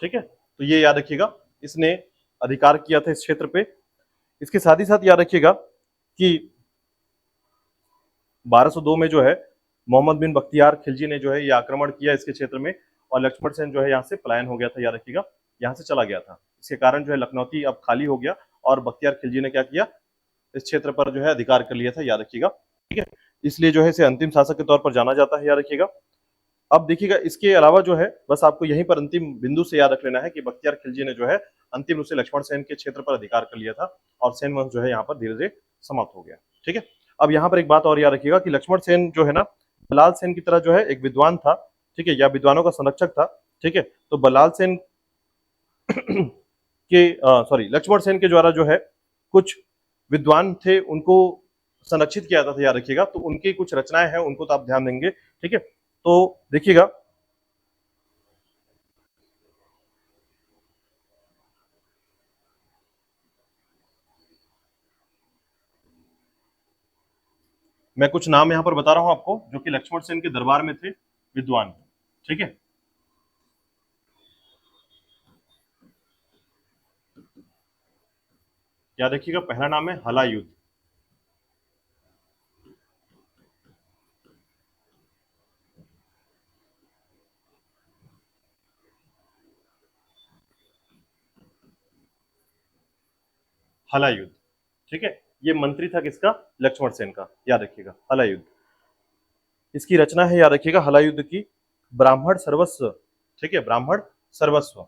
ठीक है, तो ये याद रखिएगा, इसने अधिकार किया था इस क्षेत्र पे। इसके साथ ही साथ याद रखिएगा कि 1202 में जो है मोहम्मद बिन बख्तियार खिलजी ने जो है ये आक्रमण किया इसके क्षेत्र में, और लक्ष्मण सेन जो है यहाँ से पलायन हो गया था, याद रखिएगा, यहाँ से चला गया था। इसके कारण जो है लखनौती अब खाली हो गया और बख्तियार खिलजी ने क्या किया, इस क्षेत्र पर जो है अधिकार कर लिया था, याद रखिएगा। ठीक है, इसलिए जो है इसे अंतिम शासक के तौर पर जाना जाता है, याद रखिएगा। अब देखिएगा, इसके अलावा जो है बस आपको यहीं पर अंतिम बिंदु से याद रख लेना है कि बख्तियार खिलजी ने जो है अंतिम रूप से लक्ष्मण सेन के क्षेत्र पर अधिकार कर लिया था और सेन वंश जो है यहाँ पर धीरे धीरे समाप्त हो गया। ठीक है, अब यहाँ पर एक बात और याद रखिएगा कि लक्ष्मण सेन जो है ना, बल्लाल सेन की तरह जो है एक विद्वान था। ठीक है, या विद्वानों का संरक्षक था। ठीक है, तो बल्लाल सेन के सॉरी लक्ष्मण सेन के द्वारा जो है कुछ विद्वान थे, उनको संरक्षित किया जाता था, याद रखिएगा। तो उनकी कुछ रचनाएं हैं, उनको तो आप ध्यान देंगे। ठीक है, तो देखिएगा, मैं कुछ नाम यहां पर बता रहा हूं आपको जो कि लक्ष्मण सेन के दरबार में थे विद्वान। ठीक है, याद रखिएगा, पहला नाम है हलायुद्ध। हलायुद्ध, ठीक है, ये मंत्री था किसका, लक्ष्मण सेन का, याद रखिएगा, हलायुद्ध। इसकी रचना है, याद रखिएगा, हलायुद्ध की ब्राह्मण सर्वस्व। ठीक है, ब्राह्मण सर्वस्व।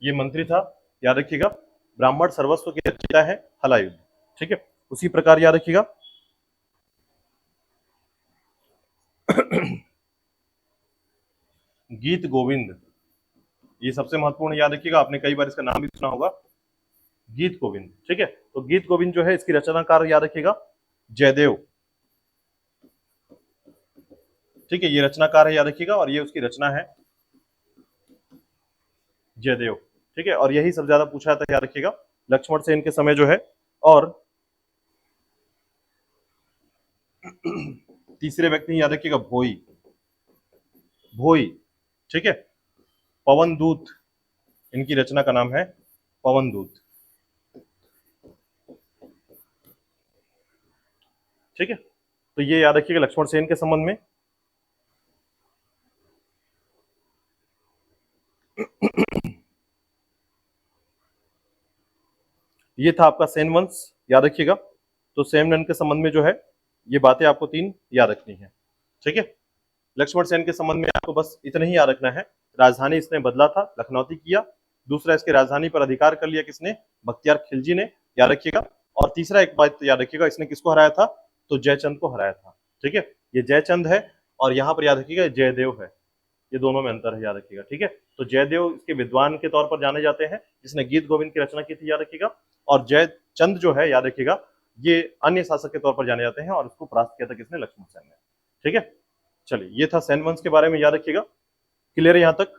ये मंत्री था, याद रखिएगा, ब्राह्मण सर्वस्व की रचयिता है हलायुद्ध। ठीक है, उसी प्रकार याद रखिएगा गीत गोविंद, ये सबसे महत्वपूर्ण, याद रखिएगा, आपने कई बार इसका नाम भी सुना होगा, गीत गोविंद। ठीक है, तो गीत गोविंद जो है इसकी रचनाकार याद रखिएगा जयदेव। ठीक है, ये रचनाकार है, याद रखिएगा, और ये उसकी रचना है जयदेव। ठीक है, और यही सब ज्यादा पूछा था, याद रखिएगा, लक्ष्मण सेन के समय जो है। और तीसरे व्यक्ति याद रखिएगा भोई, भोई। ठीक है, पवन दूत, इनकी रचना का नाम है पवन दूत। ठीक है, तो ये याद रखिएगा लक्ष्मण सेन के संबंध में। ये था आपका सेन वंश, याद रखिएगा। तो सेन वंश के संबंध में जो है ये बातें आपको तीन याद रखनी है। ठीक है, लक्ष्मण सेन के संबंध में आपको बस इतना ही याद रखना है। राजधानी इसने बदला था, लखनौती किया। दूसरा, इसके राजधानी पर अधिकार कर लिया किसने, बख्तियार खिलजी ने, याद रखिएगा। और तीसरा एक बात याद रखिएगा, इसने किसको हराया था, तो जयचंद को हराया था। ठीक है, ये जयचंद है, और यहाँ पर याद रखिएगा जयदेव है, ये दोनों में अंतर है, याद रखिएगा। ठीक है, तो जयदेव इसके विद्वान के तौर पर जाने जाते हैं, जिसने गीत गोविंद की रचना की थी, याद रखिएगा। और जयचंद जो है, याद रखिएगा, ये अन्य शासक के तौर पर जाने जाते हैं, और उसको परास्त किया था किसने, लक्ष्मण सेन ने। ठीक है, चलिए, ये था सेन वंश के बारे में, याद रखिएगा। क्लियर है यहां तक?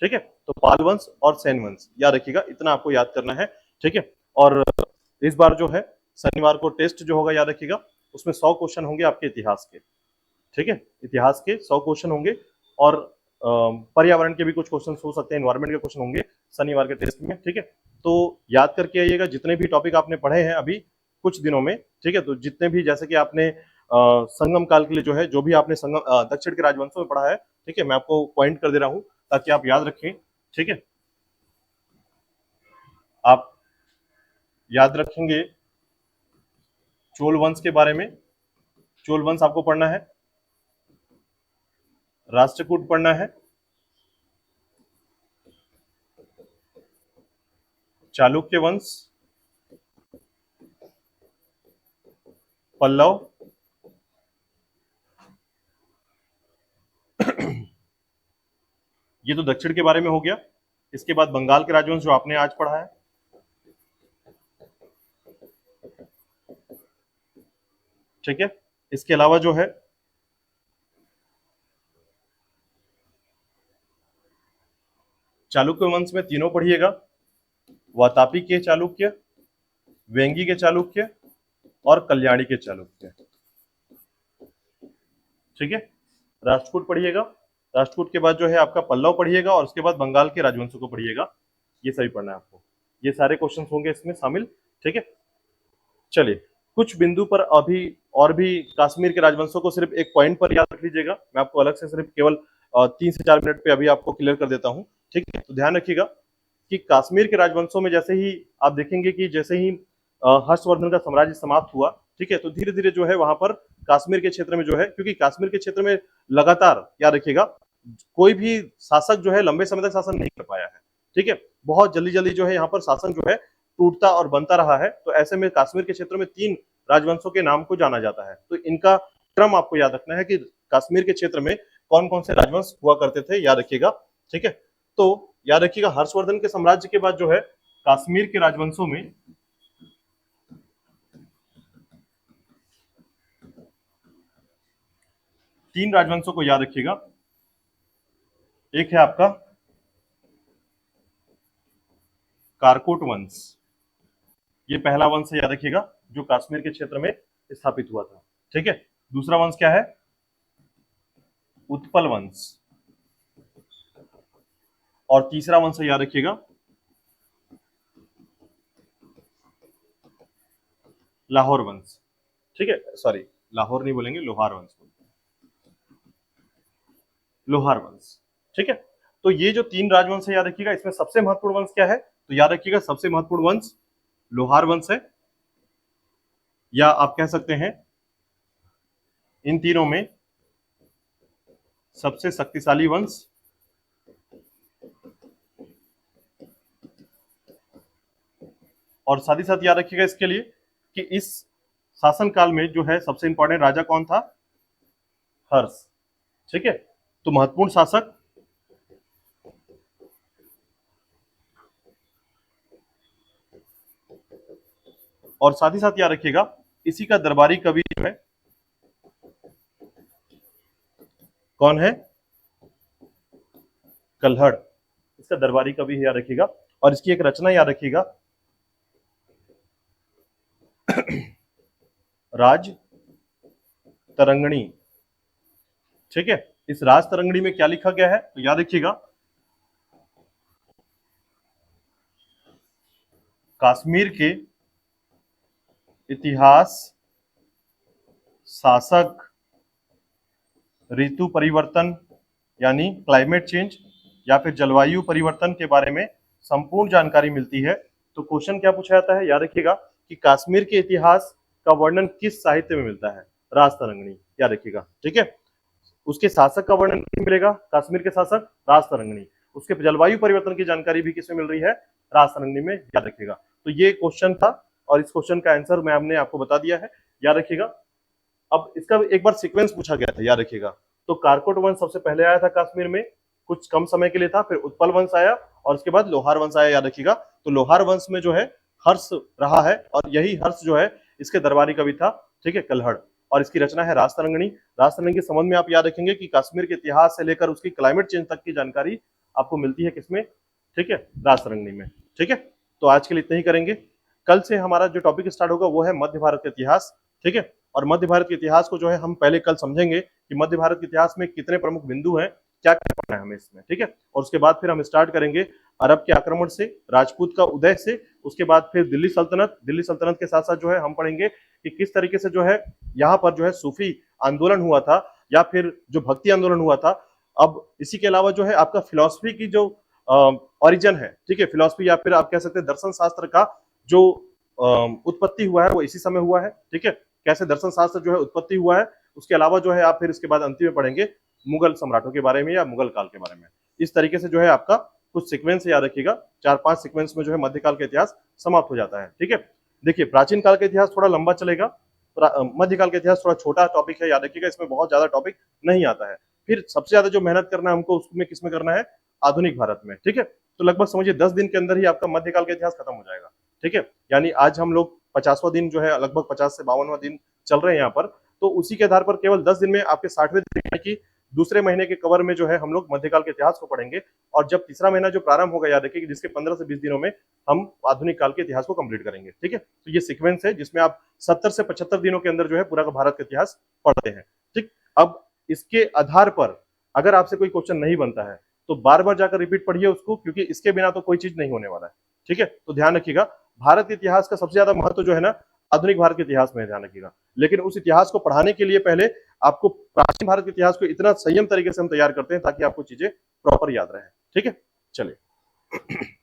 ठीक है, तो पाल वंश और सेन वंश, याद रखिएगा, इतना आपको याद करना है। ठीक है, और इस बार जो है शनिवार को टेस्ट जो होगा याद रखिएगा, उसमें 100 क्वेश्चन होंगे आपके इतिहास के, ठीक है, इतिहास के 100 क्वेश्चन होंगे और पर्यावरण के भी कुछ क्वेश्चन हो सकते हैं, एनवायरमेंट के क्वेश्चन होंगे शनिवार के टेस्ट में, ठीक है। तो याद करके आइएगा जितने भी टॉपिक आपने पढ़े हैं अभी कुछ दिनों में, ठीक है। तो जितने भी, जैसे कि आपने संगम काल के लिए जो है, जो भी आपने संगम दक्षिण के राजवंशों में पढ़ा है, ठीक है, मैं आपको पॉइंट कर दे रहा हूं ताकि आप याद रखें, ठीक है। आप याद रखेंगे चोल वंश के बारे में, चोल वंश आपको पढ़ना है, राष्ट्रकूट पढ़ना है, चालुक्य वंश, पल्लव, ये तो दक्षिण के बारे में हो गया। इसके बाद बंगाल के राजवंश जो आपने आज पढ़ा है, ठीक है। इसके अलावा जो है चालुक्य वंश में तीनों पढ़िएगा, वातापी के चालुक्य, वेंगी के चालुक्य और कल्याणी के चालुक्य, ठीक है। राष्ट्रकूट पढ़िएगा, राष्ट्रकूट के बाद जो है आपका पल्लव पढ़िएगा और उसके बाद बंगाल के राजवंशों को पढ़िएगा, ये सभी पढ़ना है आपको, ये सारे क्वेश्चन होंगे इसमें शामिल, ठीक है। चलिए कुछ बिंदु पर अभी और भी कश्मीर के राजवंशों को सिर्फ एक पॉइंट पर याद रख लीजिएगा, मैं आपको अलग से सिर्फ केवल 3 से 4 मिनट पे अभी आपको क्लियर कर देता हूं, ठीक है। तो ध्यान रखिएगा कि कश्मीर के राजवंशों में जैसे ही आप देखेंगे कि जैसे ही हर्षवर्धन का साम्राज्य समाप्त हुआ, ठीक है, तो धीरे धीरे जो है वहां पर कश्मीर के क्षेत्र में जो है, क्योंकि कश्मीर के क्षेत्र में लगातार याद रखिएगा कोई भी शासक जो है लंबे समय तक शासन नहीं कर पाया है, ठीक है। बहुत जल्दी जल्दी जो है यहाँ पर शासन जो है टूटता और बनता रहा है। तो ऐसे में कश्मीर के क्षेत्र में 3 राजवंशों के नाम को जाना जाता है। तो इनका क्रम आपको याद रखना है कि कश्मीर के क्षेत्र में कौन कौन से राजवंश हुआ करते थे, याद रखिएगा, ठीक है। तो याद रखिएगा हर्षवर्धन के साम्राज्य के बाद जो है कश्मीर के राजवंशों में तीन राजवंशों को याद रखिएगा। एक है आपका कारकोट वंश, ये पहला वंश है याद रखिएगा जो कश्मीर के क्षेत्र में स्थापित हुआ था, ठीक है। दूसरा वंश क्या है, उत्पल वंश, और तीसरा वंश याद रखिएगा लाहौर वंश, ठीक है। सॉरी, लाहौर नहीं बोलेंगे, लोहार वंश, लोहार वंश, ठीक है। तो ये जो 3 राजवंश है याद रखिएगा, इसमें सबसे महत्वपूर्ण वंश क्या है, तो याद रखिएगा सबसे महत्वपूर्ण वंश लोहार वंश है, या आप कह सकते हैं इन तीनों में सबसे शक्तिशाली वंश और साथ ही साथ याद रखिएगा इसके लिए कि इस शासन काल में जो है सबसे इंपॉर्टेंट राजा कौन था, हर्ष, ठीक है। तो महत्वपूर्ण शासक और साथ ही साथ याद रखिएगा इसी का दरबारी कवि जो है कौन है, कल्हड़, इसका दरबारी कवि है याद रखिएगा। और इसकी एक रचना याद रखिएगा, राज तरंगणी, ठीक है। इस राज तरंगणी में क्या लिखा गया है, तो याद रखिएगा कश्मीर के इतिहास, शासक, ऋतु परिवर्तन यानी क्लाइमेट चेंज या फिर जलवायु परिवर्तन के बारे में संपूर्ण जानकारी मिलती है। तो क्वेश्चन क्या पूछा जाता है, याद रखिएगा कि कश्मीर के इतिहास का वर्णन किस साहित्य में मिलता है, राज तरंगणी, याद रखिएगा, ठीक है। उसके शासक का वर्णन नहीं मिलेगा, कश्मीर के शासक राज तरंगणी। उसके जलवायु परिवर्तन की जानकारी भी किसमें मिल रही है, राज तरंगणी में, याद रखिएगा। तो ये क्वेश्चन था और इस क्वेश्चन का आंसर मैं हमने आपको बता दिया है, याद रखिएगा। अब इसका एक बार सीक्वेंस पूछा गया था, याद रखिएगा। तो कारकोट वंश सबसे पहले आया था कश्मीर में, कुछ कम समय के लिए था, फिर उत्पल वंश आया और उसके बाद लोहार वंश आया, याद रखिएगा। तो लोहार वंश में जो है हर्ष रहा है और यही हर्ष जो है इसके दरबारी कवि था, ठीक है, कल्हड़, और इसकी रचना है राज तरंगणी। राज तरंगणी के संबंध में आप याद रखेंगे कि कश्मीर के इतिहास से लेकर उसकी क्लाइमेट चेंज तक की जानकारी आपको मिलती है किसमें, ठीक है, राज तरंगणी में, ठीक है। तो आज के लिए इतना ही करेंगे, कल से हमारा जो टॉपिक स्टार्ट होगा वो है मध्य भारत का इतिहास, ठीक है। और मध्य भारत के इतिहास को जो है हम पहले कल समझेंगे कि मध्य भारत के इतिहास में कितने प्रमुख बिंदु हैं, क्या क्या पढ़ना है हमें इसमें, ठीक है। और उसके बाद फिर हम स्टार्ट करेंगे अरब के आक्रमण से, राजपूत का उदय से, उसके बाद फिर दिल्ली सल्तनत के साथ साथ जो है हम पढ़ेंगे कि किस तरीके से जो है यहाँ पर जो है सूफी आंदोलन हुआ था या फिर जो भक्ति आंदोलन हुआ था। अब इसी के अलावा जो है आपका फिलॉसफी की जो ओरिजिन है, ठीक है, फिलॉसफी या फिर आप कह सकते हैं दर्शन शास्त्र का जो उत्पत्ति हुआ है वो इसी समय हुआ है, ठीक है। कैसे दर्शन शास्त्र जो है उत्पत्ति हुआ है, उसके अलावा जो है आप फिर इसके बाद अंतिम में पढ़ेंगे मुगल सम्राटों के बारे में या मुगल काल के बारे में। इस तरीके से जो है आपका कुछ सीक्वेंस याद रखिएगा, 4-5 सीक्वेंस में जो है मध्यकाल का इतिहास समाप्त हो जाता है, ठीक है। देखिए प्राचीन काल का इतिहास थोड़ा लंबा चलेगा, मध्यकाल का इतिहास थोड़ा छोटा टॉपिक है, याद रखिएगा, इसमें बहुत ज्यादा टॉपिक नहीं आता है। फिर सबसे ज्यादा जो मेहनत करना है हमको उसमें किसमें करना है, आधुनिक भारत में, ठीक है। तो लगभग समझिए 10 दिन के अंदर ही आपका मध्यकाल का इतिहास खत्म हो जाएगा, ठीक है। यानी आज हम लोग 50वां दिन जो है लगभग 50 से 52वां दिन चल रहे हैं यहाँ पर, तो उसी के आधार पर केवल 10 दिन में आपके 60वें दिन की दूसरे महीने के कवर में जो है हम लोग मध्यकाल के इतिहास को पढ़ेंगे। और जब तीसरा महीना जो प्रारंभ होगा, याद रखिए कि जिसके 15 से 20 दिनों में हम आधुनिक काल के इतिहास को कंप्लीट करेंगे, ठीक है। तो ये सीक्वेंस है जिसमें आप 70 से 75 दिनों के अंदर जो है पूरा का भारत का इतिहास पढ़ते हैं, ठीक। अब इसके आधार पर अगर आपसे कोई क्वेश्चन नहीं बनता है तो बार बार जाकर रिपीट पढ़िए उसको, क्योंकि इसके बिना तो कोई चीज नहीं होने वाला है, ठीक है। तो ध्यान रखिएगा भारत के इतिहास का सबसे ज्यादा महत्व जो है ना आधुनिक भारत के इतिहास में, ध्यान रखिएगा। लेकिन उस इतिहास को पढ़ाने के लिए पहले आपको प्राचीन भारत के इतिहास को इतना संयम तरीके से हम तैयार करते हैं ताकि आपको चीजें प्रॉपर याद रहे, ठीक है। चलिए